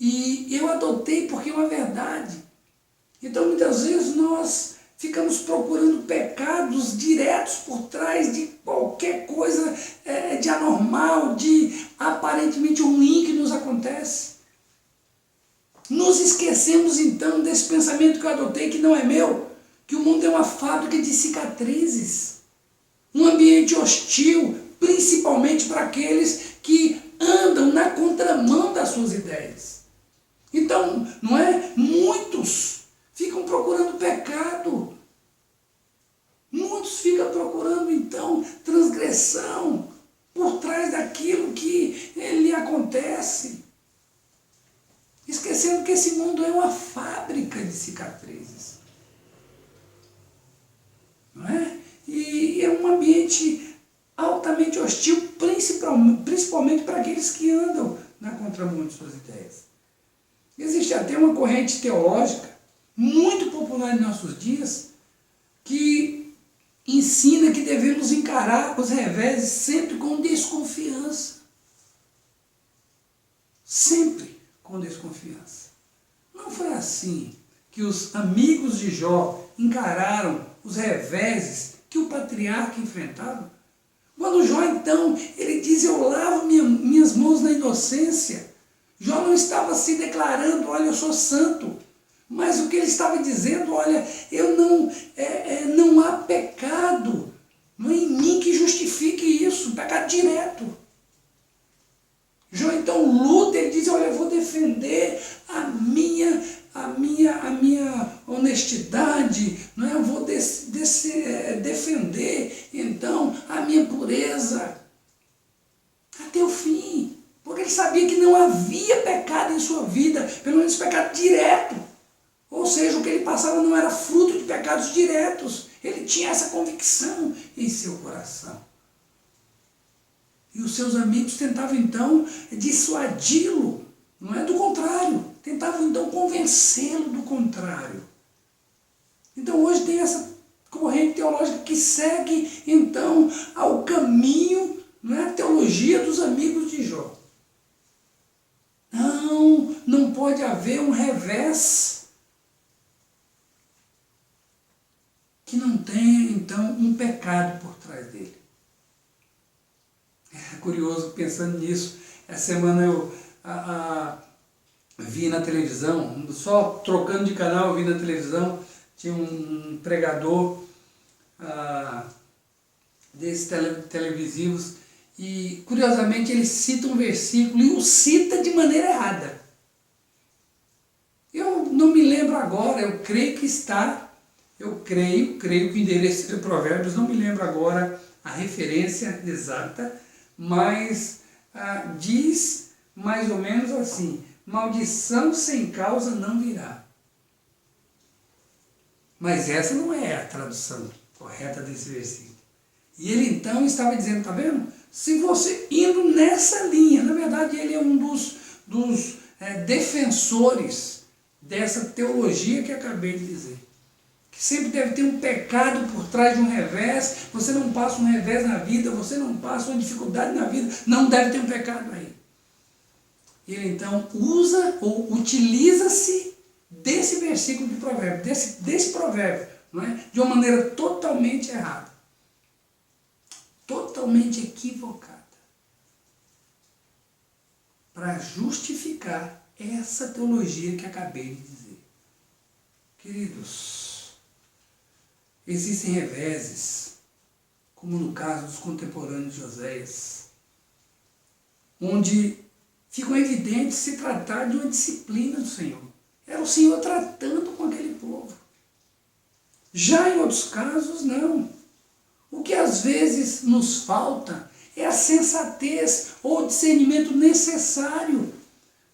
E eu adotei porque é uma verdade. Então muitas vezes nós ficamos procurando pecados diretos por trás de qualquer coisa de anormal, de aparentemente ruim que nos acontece. Nos esquecemos então desse pensamento que eu adotei, que não é meu, que o mundo é uma fábrica de cicatrizes, um ambiente hostil, principalmente para aqueles que andam na contramão das suas ideias. Então, não é? Muitos ficam procurando pecado. Muitos ficam procurando, então, transgressão por trás daquilo que lhe acontece. Esquecendo que esse mundo é uma fábrica de cicatrizes. Não é? E é um ambiente altamente hostil, principalmente para aqueles que andam na contramão de suas ideias. Existe até uma corrente teológica muito popular em nossos dias que ensina que devemos encarar os reveses sempre com desconfiança. Sempre com desconfiança. Não foi assim que os amigos de Jó encararam os reveses que o patriarca enfrentava? Quando Jó, então, ele diz, eu lavo minhas mãos na inocência. Jó não estava se declarando, olha, eu sou santo. Mas o que ele estava dizendo, olha, eu não há pecado em mim que justifique isso, pecado direto. Jó então luta, ele diz, olha, eu vou defender a minha honestidade, não é? Eu vou defender então a minha pureza até o fim, porque ele sabia que não havia pecado em sua vida, pelo menos pecado direto. Ou seja, o que ele passava não era fruto de pecados diretos. Ele tinha essa convicção em seu coração. E os seus amigos tentavam então dissuadi-lo, não é? Do contrário, tentavam então convencê-lo do contrário. Então hoje tem essa corrente teológica que segue então ao caminho, não é? A teologia dos amigos de Jó. Não pode haver um revés que não tenha então um pecado por trás dele. É curioso pensando nisso. Essa semana eu vi na televisão, só trocando de canal, eu vi na televisão, tinha um pregador desses televisivos, e curiosamente ele cita um versículo e o cita de maneira errada. Eu não me lembro agora, eu creio que está, eu creio que o endereço de Provérbios, não me lembro agora a referência exata, mas diz mais ou menos assim, maldição sem causa não virá. Mas essa não é a tradução correta desse versículo. E ele então estava dizendo, está vendo? Se você indo nessa linha, na verdade ele é um dos defensores dessa teologia que acabei de dizer. Que sempre deve ter um pecado por trás de um revés, você não passa um revés na vida, você não passa uma dificuldade na vida, não deve ter um pecado aí. Ele então usa ou utiliza-se desse versículo de provérbio, desse provérbio, não é? De uma maneira totalmente errada, totalmente equivocada. para justificar essa teologia que acabei de dizer. Queridos, existem reveses, como no caso dos contemporâneos de Oséias, onde ficam evidentes se tratar de uma disciplina do Senhor. Era o Senhor tratando com aquele povo. Já em outros casos, não. O que às vezes nos falta é a sensatez ou o discernimento necessário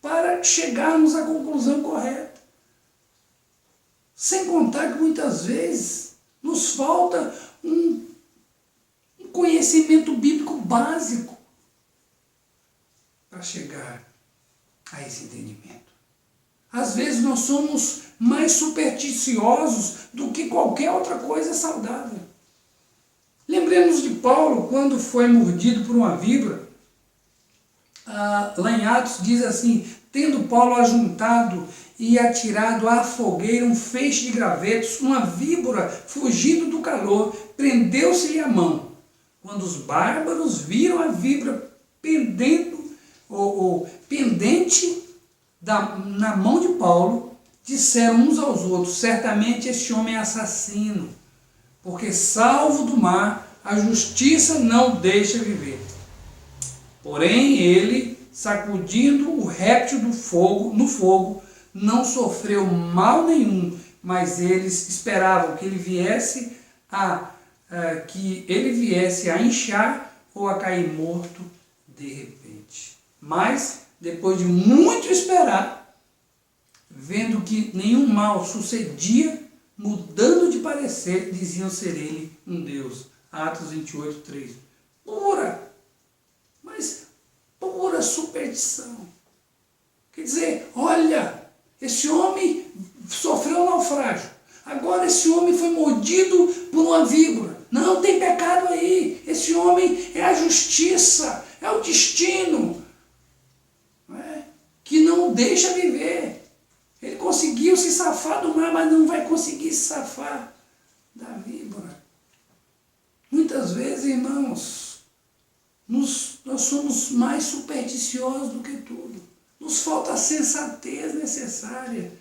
para chegarmos à conclusão correta. Sem contar que muitas vezes nos falta um conhecimento bíblico básico para chegar a esse entendimento. Às vezes nós somos mais supersticiosos do que qualquer outra coisa saudável. Lembremos de Paulo quando foi mordido por uma víbora. Lá em Atos diz assim: tendo Paulo ajuntado e atirado à fogueira um feixe de gravetos, uma víbora, fugindo do calor, prendeu-se-lhe a mão. Quando os bárbaros viram a víbora pendente na mão de Paulo, disseram uns aos outros: certamente este homem é assassino, porque salvo do mar, a justiça não deixa viver. Porém ele, sacudindo o réptil no fogo, não sofreu mal nenhum, mas eles esperavam que ele viesse a inchar ou a cair morto de repente. Mas, depois de muito esperar, vendo que nenhum mal sucedia, mudando de parecer, diziam ser ele um Deus. Atos 28, 3. Pura superstição. Quer dizer, olha, esse homem sofreu um naufrágio. Agora esse homem foi mordido por uma víbora. Não tem pecado aí. Esse homem é a justiça, é o destino, que não o deixa viver. Ele conseguiu se safar do mar, mas não vai conseguir se safar da víbora. Muitas vezes, irmãos, nós somos mais supersticiosos do que tudo. Nos falta a sensatez necessária.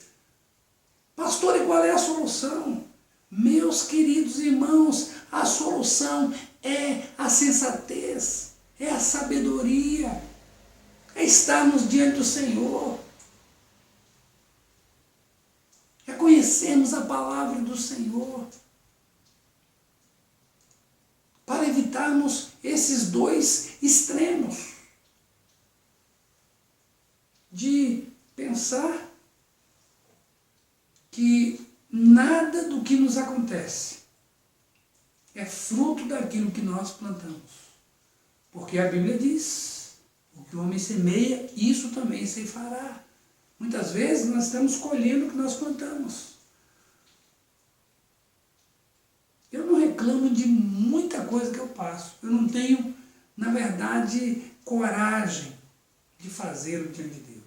Pastor, e qual é a solução? Meus queridos irmãos, a solução é a sensatez, é a sabedoria, é estarmos diante do Senhor, é conhecermos a palavra do Senhor, para evitarmos esses dois extremos de pensar que nada do que nos acontece é fruto daquilo que nós plantamos. Porque a Bíblia diz: o que o homem semeia, isso também ceifará. Muitas vezes nós estamos colhendo o que nós plantamos. Eu não reclamo de muita coisa que eu passo. Eu não tenho, na verdade, coragem de fazer o diante de Deus.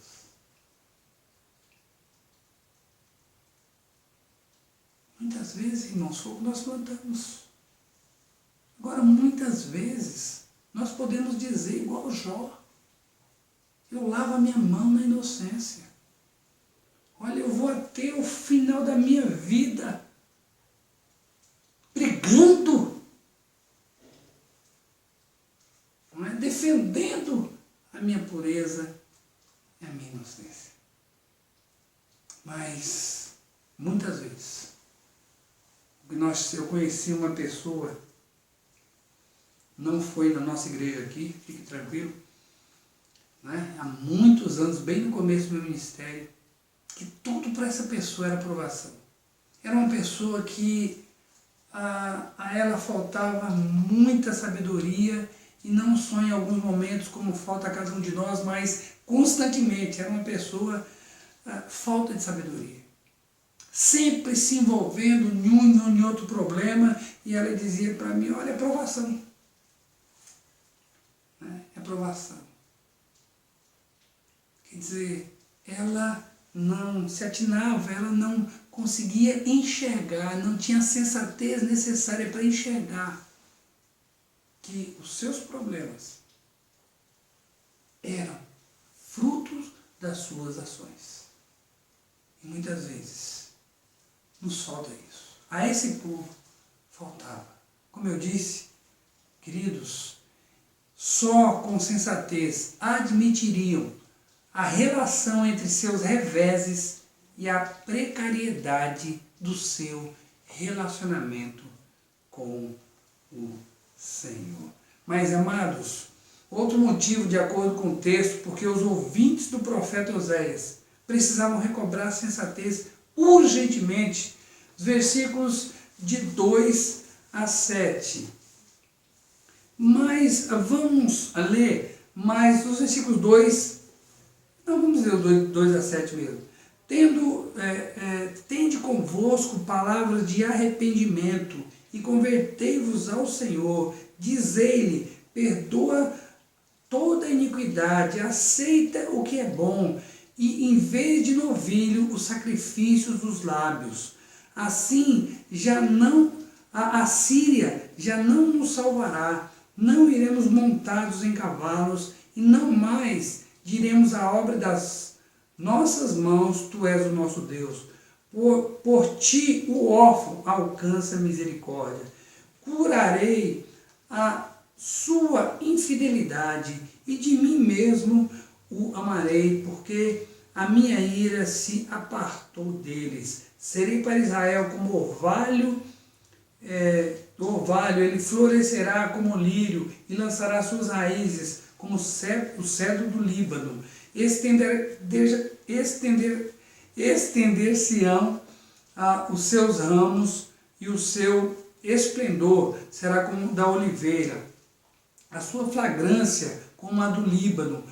Muitas vezes, irmãos, foi o que nós plantamos. Agora, muitas vezes, nós podemos dizer igual Jó: eu lavo a minha mão na inocência. Olha, eu vou até o final da minha vida brigando, defendendo a minha pureza e a minha inocência. Mas, muitas vezes, eu conheci uma pessoa, não foi na nossa igreja aqui, fique tranquilo, há muitos anos, bem no começo do meu ministério, que tudo para essa pessoa era aprovação. Era uma pessoa que a ela faltava muita sabedoria, e não só em alguns momentos, como falta a cada um de nós, mas constantemente. Era uma pessoa falta de sabedoria. Sempre se envolvendo em um e outro problema, e ela dizia para mim: olha, é aprovação. É aprovação. Quer dizer, ela não se atinava, ela não conseguia enxergar, não tinha a sensatez necessária para enxergar que os seus problemas eram fruto das suas ações. E muitas vezes nos falta isso. A esse povo faltava. Como eu disse, queridos, só com sensatez admitiriam a relação entre seus reveses e a precariedade do seu relacionamento com o Senhor. Mas, amados, outro motivo, de acordo com o texto, porque os ouvintes do profeta Oséias precisavam recobrar a sensatez urgentemente, os versículos de 2 a 7. Mas vamos ler mais os versículos 2, não, vamos ler o 2 a 7 mesmo. Tende convosco palavras de arrependimento e convertei-vos ao Senhor. Dizei-lhe, perdoa toda iniquidade, aceita o que é bom, e em vez de novilho, os sacrifícios dos lábios. Assim, a Síria já não nos salvará, não iremos montados em cavalos, e não mais diremos a obra das nossas mãos, tu és o nosso Deus. Por ti o órfão alcança misericórdia. Curarei a sua infidelidade e de mim mesmo o amarei, porque a minha ira se apartou deles. Serei para Israel como orvalho, ele florescerá como lírio e lançará suas raízes como o cedro do Líbano. Estender-se-ão os seus ramos e o seu esplendor será como o da oliveira, a sua fragrância como a do Líbano.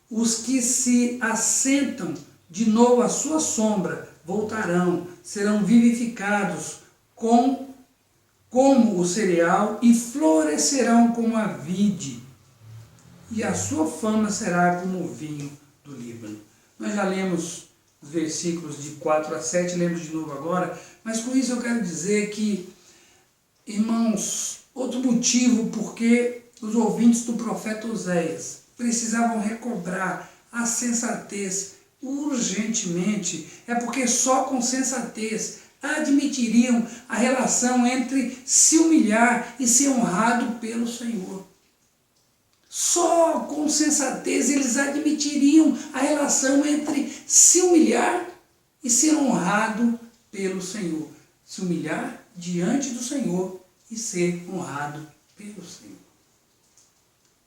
Os que se assentam de novo à sua sombra voltarão, serão vivificados como o cereal e florescerão como a vide, e a sua fama será como o vinho do Líbano. Nós já lemos os versículos de 4 a 7, lemos de novo agora, mas com isso eu quero dizer que, irmãos, outro motivo porque os ouvintes do profeta Oséias precisavam recobrar a sensatez urgentemente, é porque só com sensatez admitiriam a relação entre se humilhar e ser honrado pelo Senhor. Só com sensatez eles admitiriam a relação entre se humilhar e ser honrado pelo Senhor. Se humilhar diante do Senhor e ser honrado pelo Senhor.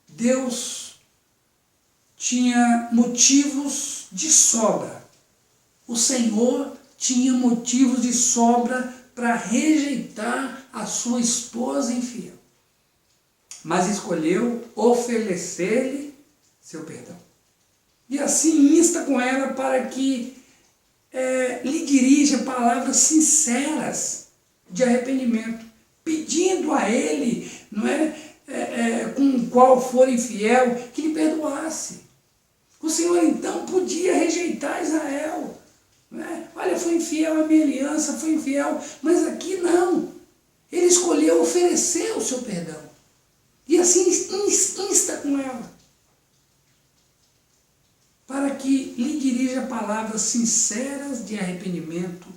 Deus tinha motivos de sobra. O Senhor tinha motivos de sobra para rejeitar a sua esposa infiel. Mas escolheu oferecer-lhe seu perdão. E assim insta com ela para que lhe dirija palavras sinceras de arrependimento, pedindo a ele, com o qual for infiel, que lhe perdoasse. O Senhor então podia rejeitar Israel. Olha, foi infiel a minha aliança, foi infiel, mas aqui não. Ele escolheu oferecer o seu perdão. E assim insta com ela, para que lhe dirija palavras sinceras de arrependimento,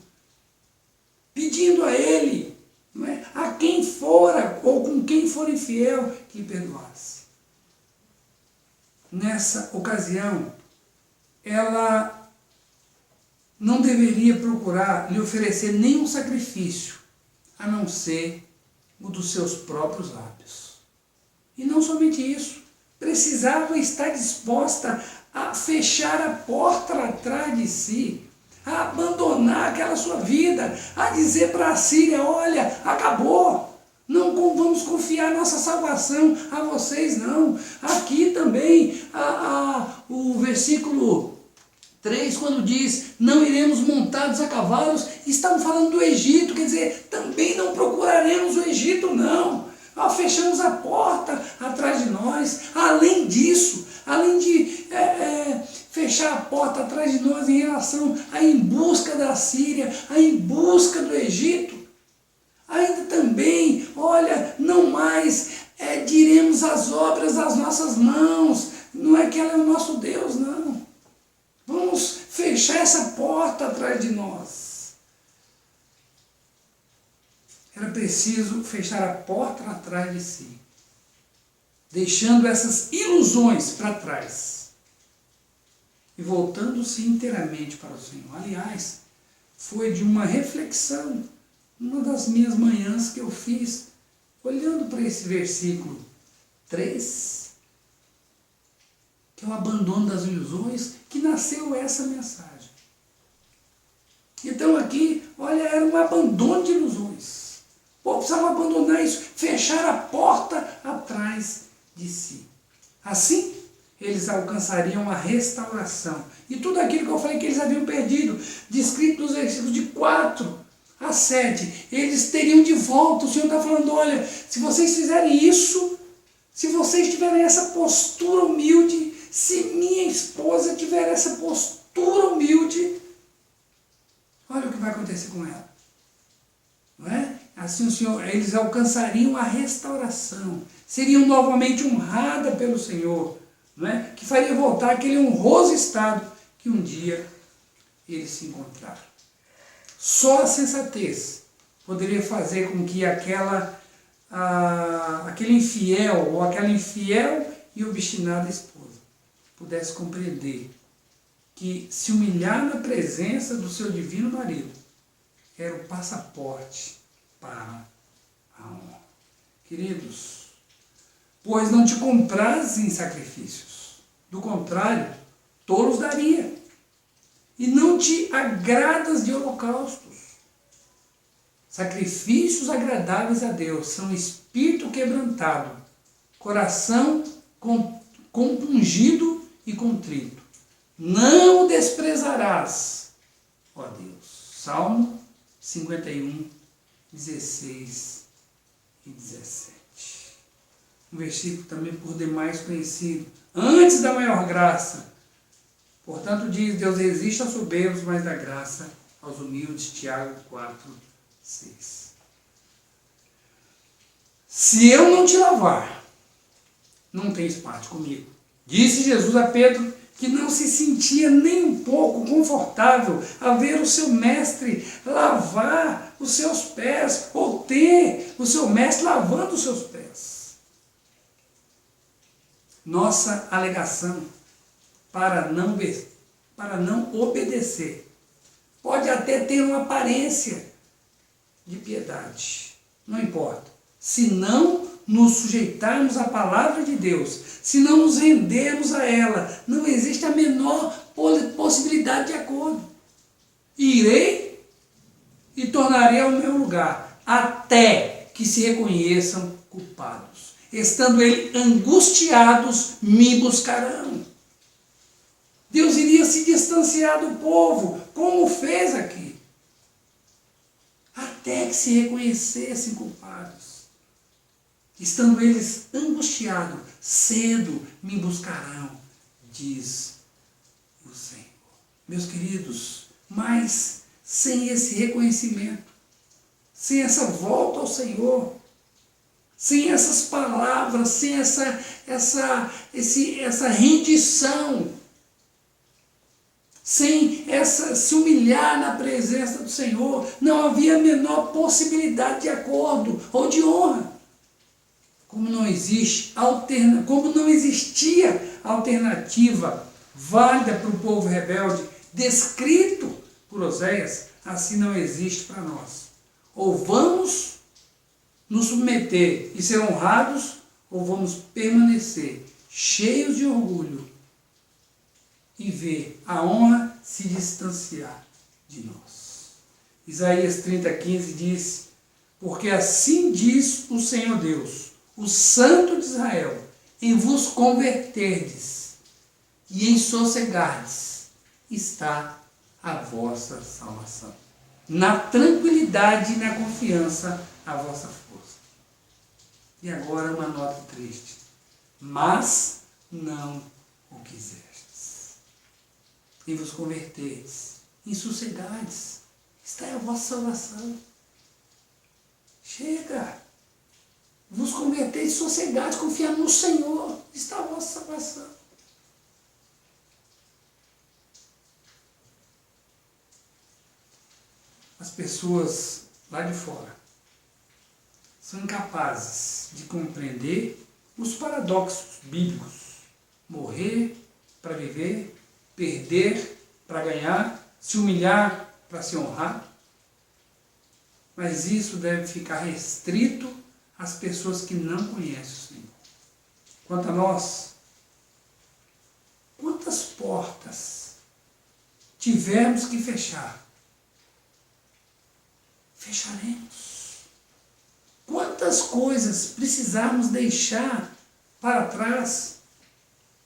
pedindo a ele, a quem fora ou com quem for infiel, que lhe perdoasse. Nessa ocasião, ela não deveria procurar lhe oferecer nenhum sacrifício, a não ser o dos seus próprios lábios. E não somente isso, precisava estar disposta a fechar a porta atrás de si, a abandonar aquela sua vida, a dizer para a Síria, olha, acabou, não vamos confiar nossa salvação a vocês não. Aqui também, o versículo 3, quando diz, não iremos montados a cavalos, estamos falando do Egito, quer dizer, também não procuraremos o Egito não. Fechamos a porta atrás de nós. Além disso, além de fechar a porta atrás de nós em relação a em busca da Síria, a em busca do Egito, ainda também, olha, não mais diremos as obras das nossas mãos. Não é que ela é o nosso Deus, não. Vamos fechar essa porta atrás de nós. Era preciso fechar a porta atrás de si, deixando essas ilusões para trás e voltando-se inteiramente para o Senhor. Aliás, foi de uma reflexão, uma das minhas manhãs que eu fiz, olhando para esse versículo 3, que é o abandono das ilusões, que nasceu essa mensagem. Então aqui, olha, era um abandono de ilusões. O povo precisava abandonar isso, fechar a porta atrás de si. Assim, eles alcançariam a restauração. E tudo aquilo que eu falei que eles haviam perdido, descrito nos versículos de 4 a 7, eles teriam de volta. O Senhor está falando, olha, se vocês fizerem isso, se vocês tiverem essa postura humilde, se minha esposa tiver essa postura humilde, olha o que vai acontecer com ela. Não é? Assim o Senhor, eles alcançariam a restauração, seriam novamente honradas pelo Senhor, não é? Que faria voltar aquele honroso estado que um dia eles se encontraram. Só a sensatez poderia fazer com que aquele infiel ou aquela infiel e obstinada esposa pudesse compreender que se humilhar na presença do seu divino marido era o passaporte para a honra. Queridos, pois não te comprazes em sacrifícios, do contrário, tolos daria, e não te agradas de holocaustos. Sacrifícios agradáveis a Deus são espírito quebrantado, coração compungido e contrito. Não o desprezarás, ó Deus. Salmo 51, 16 e 17. Um versículo também por demais conhecido. Antes da maior graça, portanto diz, Deus resiste aos soberbos, mas dá graça aos humildes. Tiago 4, 6. Se eu não te lavar, não tens parte comigo. Disse Jesus a Pedro, que não se sentia nem um pouco confortável a ver o seu mestre lavar os seus pés, ou ter o seu mestre lavando os seus pés. Nossa alegação para não obedecer pode até ter uma aparência de piedade, não importa. Se não nos sujeitarmos à palavra de Deus, se não nos rendermos a ela, não existe a menor possibilidade de acordo. Irei e tornarei ao meu lugar, até que se reconheçam culpados. Estando eles angustiados, me buscarão. Deus iria se distanciar do povo, como fez aqui, até que se reconhecessem culpados. Estando eles angustiados, cedo me buscarão, diz o Senhor. Meus queridos, mas sem esse reconhecimento, sem essa volta ao Senhor, sem essas palavras, sem essa rendição, sem se humilhar na presença do Senhor, não havia a menor possibilidade de acordo ou de honra. Como não existia alternativa válida para o povo rebelde, descrito por Oséias, assim não existe para nós. Ou vamos nos submeter e ser honrados, ou vamos permanecer cheios de orgulho e ver a honra se distanciar de nós. Isaías 30:15 diz, porque assim diz o Senhor Deus, o Santo de Israel, em vos converterdes e em sossegardes está a vossa salvação. Na tranquilidade e na confiança a vossa força. E agora uma nota triste. Mas não o quisestes. E vos converterdes, em sossegardes está a vossa salvação. Chega! Vos converteis sossegados, confiando no Senhor, está a vossa salvação. as pessoas lá de fora são incapazes de compreender os paradoxos bíblicos. Morrer para viver, perder para ganhar, se humilhar para se honrar. Mas isso deve ficar restrito às pessoas que não conhecem o Senhor. Quanto a nós, quantas portas tivermos que fechar, fecharemos. Quantas coisas precisarmos deixar para trás,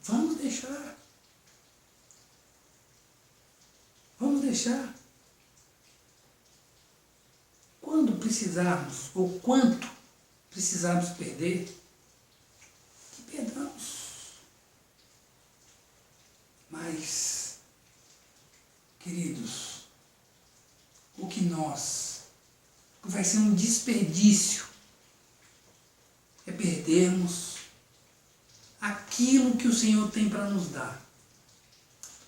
vamos deixar. Vamos deixar. Quando precisarmos, ou quanto precisarmos perder, que perdamos. Mas, queridos, o que vai ser um desperdício, é perdermos aquilo que o Senhor tem para nos dar,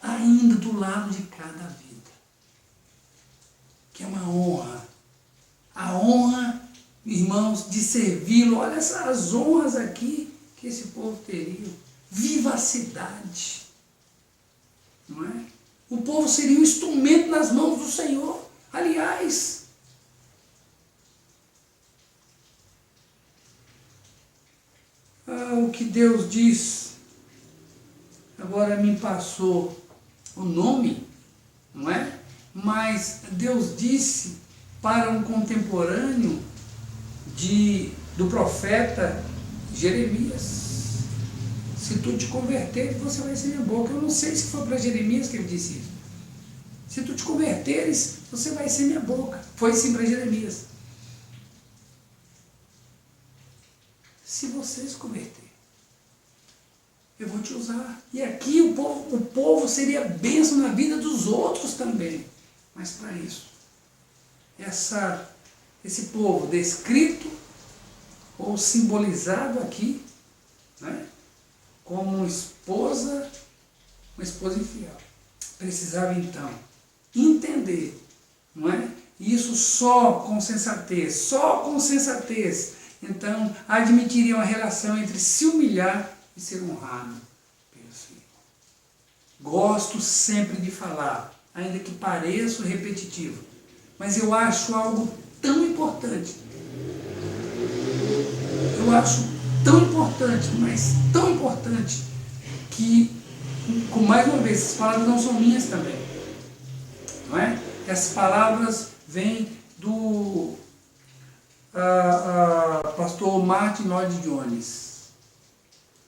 ainda do lado de cada vida, que é uma honra. A honra, irmãos, de servi-lo. Olha essas honras aqui que esse povo teria. Vivacidade. Não é? O povo seria um instrumento nas mãos do Senhor. Aliás, o que Deus diz, agora me passou o nome, não é? Mas Deus disse para um contemporâneo do profeta Jeremias: se tu te converteres, você vai ser minha boca. Eu não sei se foi para Jeremias que ele disse isso. Se tu te converteres, você vai ser minha boca. Foi sim para Jeremias. Se você se converter, eu vou te usar. E aqui o povo seria bênção na vida dos outros também. Mas para isso, esse povo descrito ou simbolizado aqui, né, como uma esposa infiel, precisava então entender, não é? Isso só com sensatez, então admitiriam a relação entre se humilhar e ser honrado pelo Senhor. Gosto sempre de falar, ainda que pareça repetitivo, mas eu acho algo tão importante. Eu acho tão importante, mas tão importante, que, com mais uma vez, essas palavras não são minhas também. Não é? Essas palavras vêm do pastor Martin Lloyd Jones.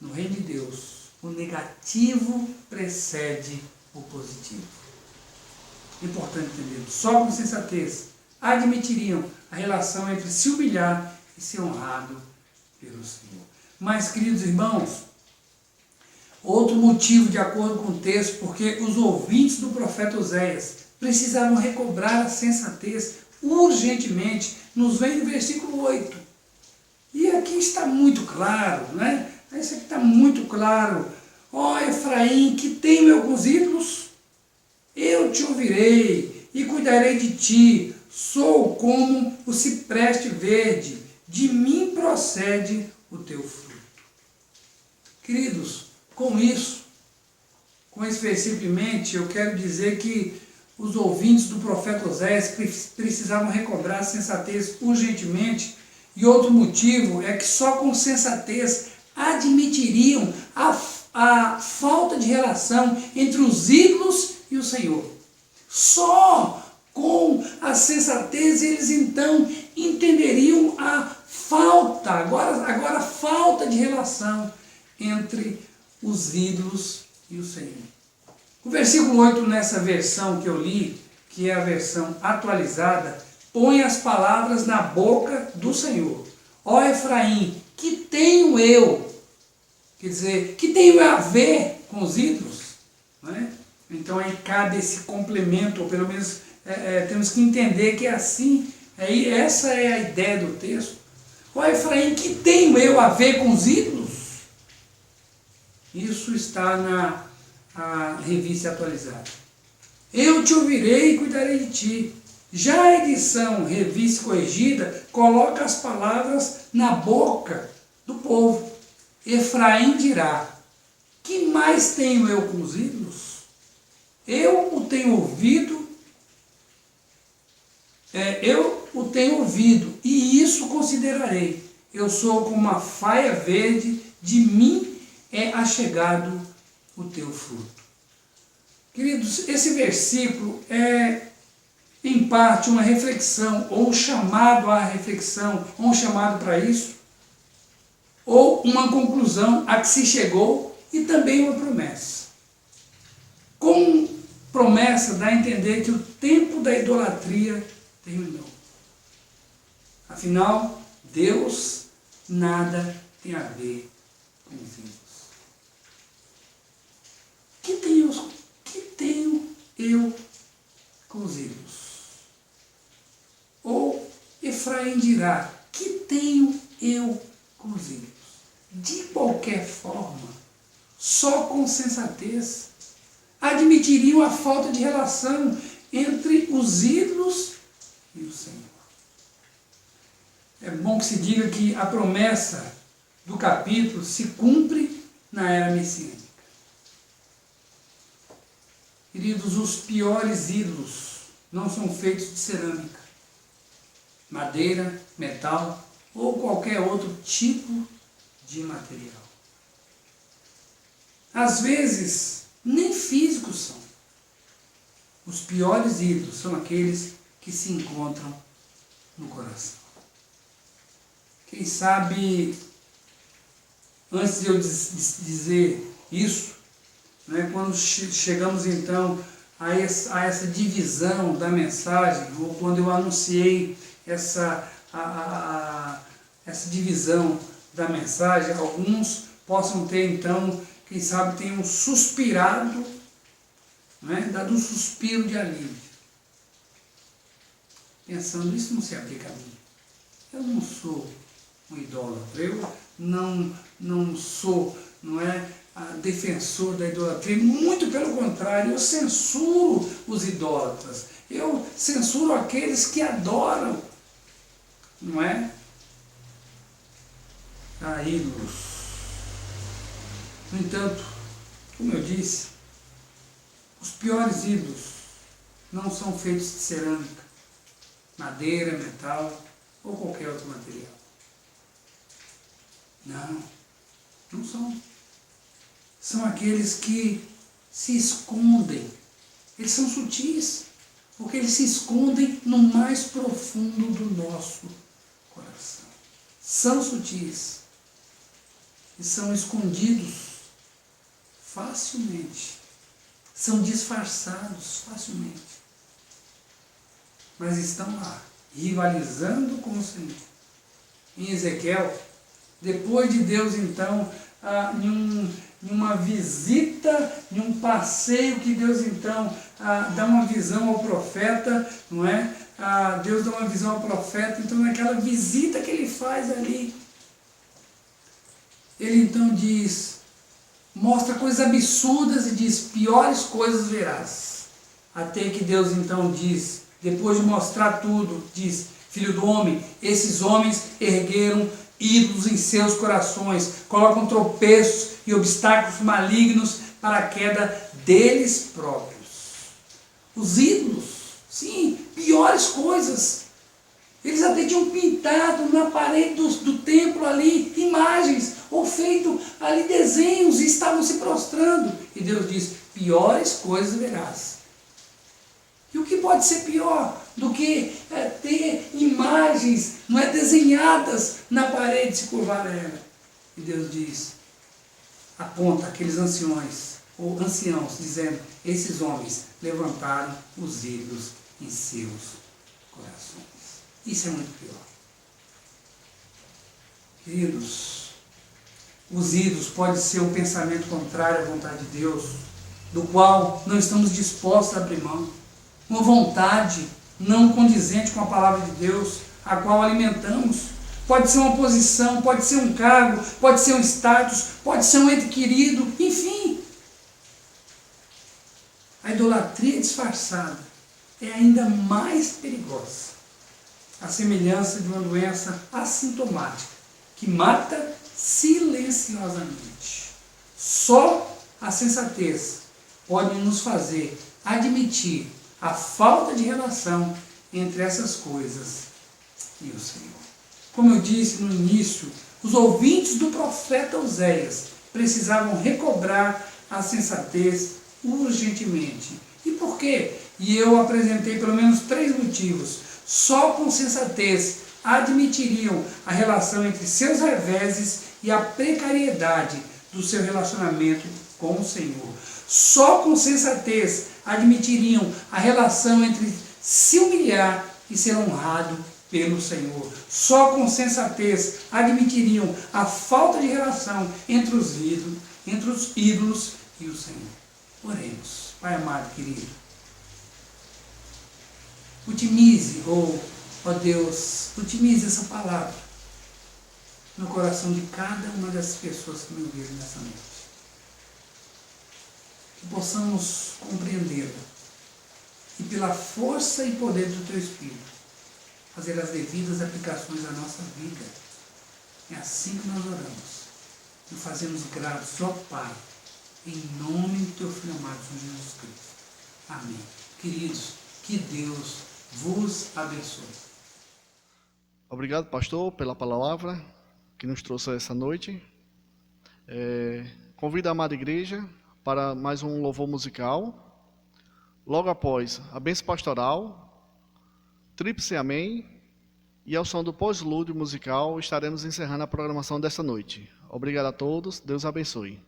No reino de Deus, o negativo precede o positivo. Importante entender. Só com sensatez admitiriam a relação entre se humilhar e ser honrado pelo Senhor. Mas, queridos irmãos, outro motivo, de acordo com o texto, porque os ouvintes do profeta Oséias precisavam recobrar a sensatez urgentemente, nos vem no versículo 8. E aqui está muito claro, né? Isso aqui está muito claro. Ó Efraim, que tenho eu com os ídolos? Eu te ouvirei e cuidarei de ti. Sou como o cipreste verde, de mim procede o teu fruto. Queridos, com esse versículo em mente, eu quero dizer que os ouvintes do profeta Oséias precisavam recobrar a sensatez urgentemente, e outro motivo é que só com sensatez admitiriam a falta de relação entre os ídolos e o Senhor. Só com a sensatez eles então entenderiam a falta, agora a falta de relação entre os ídolos e o Senhor. O versículo 8, nessa versão que eu li, que é a versão atualizada, põe as palavras na boca do Senhor. Ó Efraim, que tenho eu? Quer dizer, que tenho a ver com os ídolos? Não é? Então aí cabe esse complemento, ou pelo menos temos que entender que é assim, essa é a ideia do texto. Ó Efraim, que tenho eu a ver com os ídolos? Isso está na revista atualizada. Eu te ouvirei e cuidarei de ti. Já a edição revista e corrigida coloca as palavras na boca do povo. Efraim dirá: que mais tenho eu com os ídolos? Eu o tenho ouvido, e isso considerarei. Eu sou como uma faia verde, de mim é achegado o teu fruto. Queridos, esse versículo é, em parte, uma reflexão, ou um chamado à reflexão, ou um chamado para isso, ou uma conclusão a que se chegou, e também uma promessa. Com promessa dá a entender que o tempo da idolatria terminou. Afinal, Deus nada tem a ver com os ídolos. Que tenho eu com os ídolos? Ou Efraim dirá: que tenho eu com os ídolos? De qualquer forma, só com sensatez admitiriam a falta de relação entre os ídolos e o Senhor. É bom que se diga que a promessa do capítulo se cumpre na era messiânica. Queridos, os piores ídolos não são feitos de cerâmica, madeira, metal ou qualquer outro tipo de material. Às vezes, nem físicos são. Os piores ídolos são aqueles que se encontram no coração. Quem sabe, antes de eu dizer isso, né, quando chegamos então a essa divisão da mensagem, ou quando eu anunciei essa divisão da mensagem, alguns possam ter então, quem sabe tenham suspirado, né, dado um suspiro de alívio, pensando: isso não se aplica a mim. Eu não sou um idólatra, eu não sou, defensor da idolatria, muito pelo contrário, eu censuro os idólatras, eu censuro aqueles que adoram, a ídolos. No entanto, como eu disse, os piores ídolos não são feitos de cerâmica, madeira, metal ou qualquer outro material. Não são. São aqueles que se escondem. Eles são sutis, porque eles se escondem no mais profundo do nosso coração. São sutis e são escondidos facilmente. São disfarçados facilmente. Mas estão lá, rivalizando com o Senhor. Em Ezequiel, depois de Deus então, em uma visita, em um passeio que Deus então dá uma visão ao profeta, Deus dá uma visão ao profeta, então naquela visita que ele faz ali, ele então diz, mostra coisas absurdas e diz: piores coisas verás. Até que Deus então diz, depois de mostrar tudo, diz: filho do homem, esses homens ergueram ídolos em seus corações, colocam tropeços e obstáculos malignos para a queda deles próprios. Os ídolos, sim, piores coisas. Eles até tinham pintado na parede do templo ali imagens, ou feito ali desenhos, e estavam se prostrando. E Deus diz: piores coisas verás. E o que pode ser pior do que ter imagens desenhadas na parede, se curvar a ela? E Deus diz, aponta aqueles anciões, ou anciãos, dizendo: esses homens levantaram os ídolos em seus corações. Isso é muito pior. Queridos, os ídolos podem ser um pensamento contrário à vontade de Deus, do qual não estamos dispostos a abrir mão. Uma vontade não condizente com a palavra de Deus, a qual alimentamos. Pode ser uma posição, pode ser um cargo, pode ser um status, pode ser um ente querido, enfim. A idolatria disfarçada é ainda mais perigosa. A semelhança de uma doença assintomática, que mata silenciosamente. Só a sensatez pode nos fazer admitir a falta de relação entre essas coisas e o Senhor. Como eu disse no início, os ouvintes do profeta Oséias precisavam recobrar a sensatez urgentemente. E por quê? E eu apresentei pelo menos 3 motivos. Só com sensatez admitiriam a relação entre seus reveses e a precariedade do seu relacionamento com o Senhor. Só com sensatez admitiriam a relação entre se humilhar e ser honrado pelo Senhor. Só com sensatez admitiriam a falta de relação entre os ídolos e o Senhor. Oremos. Pai amado, querido, utilize, ó Deus, utilize essa palavra no coração de cada uma das pessoas que me ouviram nessa noite. Que possamos compreendê-la e, pela força e poder do Teu Espírito, fazer as devidas aplicações à nossa vida. É assim que nós oramos e fazemos gratos, ó Pai, em nome do Teu Filho amado, Jesus Cristo. Amém. Queridos, que Deus vos abençoe. Obrigado, pastor, pela palavra que nos trouxe essa noite. Convido a amada igreja para mais um louvor musical. Logo após a bênção pastoral, tríplice amém, e ao som do pós-lúdio musical estaremos encerrando a programação dessa noite. Obrigado a todos, Deus abençoe.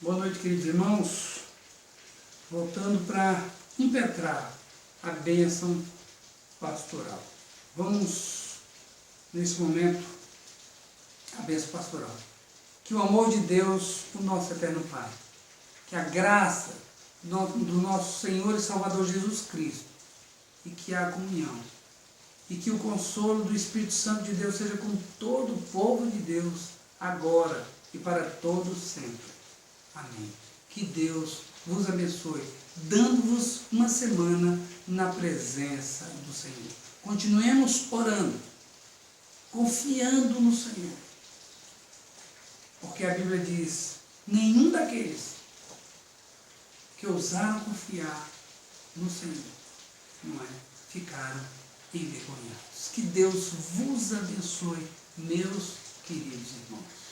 Boa noite, queridos irmãos. Voltando para impetrar a bênção pastoral. Vamos, nesse momento, a bênção pastoral. Que o amor de Deus, o nosso eterno Pai, que a graça do nosso Senhor e Salvador Jesus Cristo, e que a comunhão, e que o consolo do Espírito Santo de Deus seja com todo o povo de Deus, agora e para todos sempre. Amém. Que Deus vos abençoe, dando-vos uma semana na presença do Senhor. Continuemos orando, confiando no Senhor. Porque a Bíblia diz, nenhum daqueles que ousaram confiar no Senhor, não é, ficaram envergonhados. Que Deus vos abençoe, meus queridos irmãos.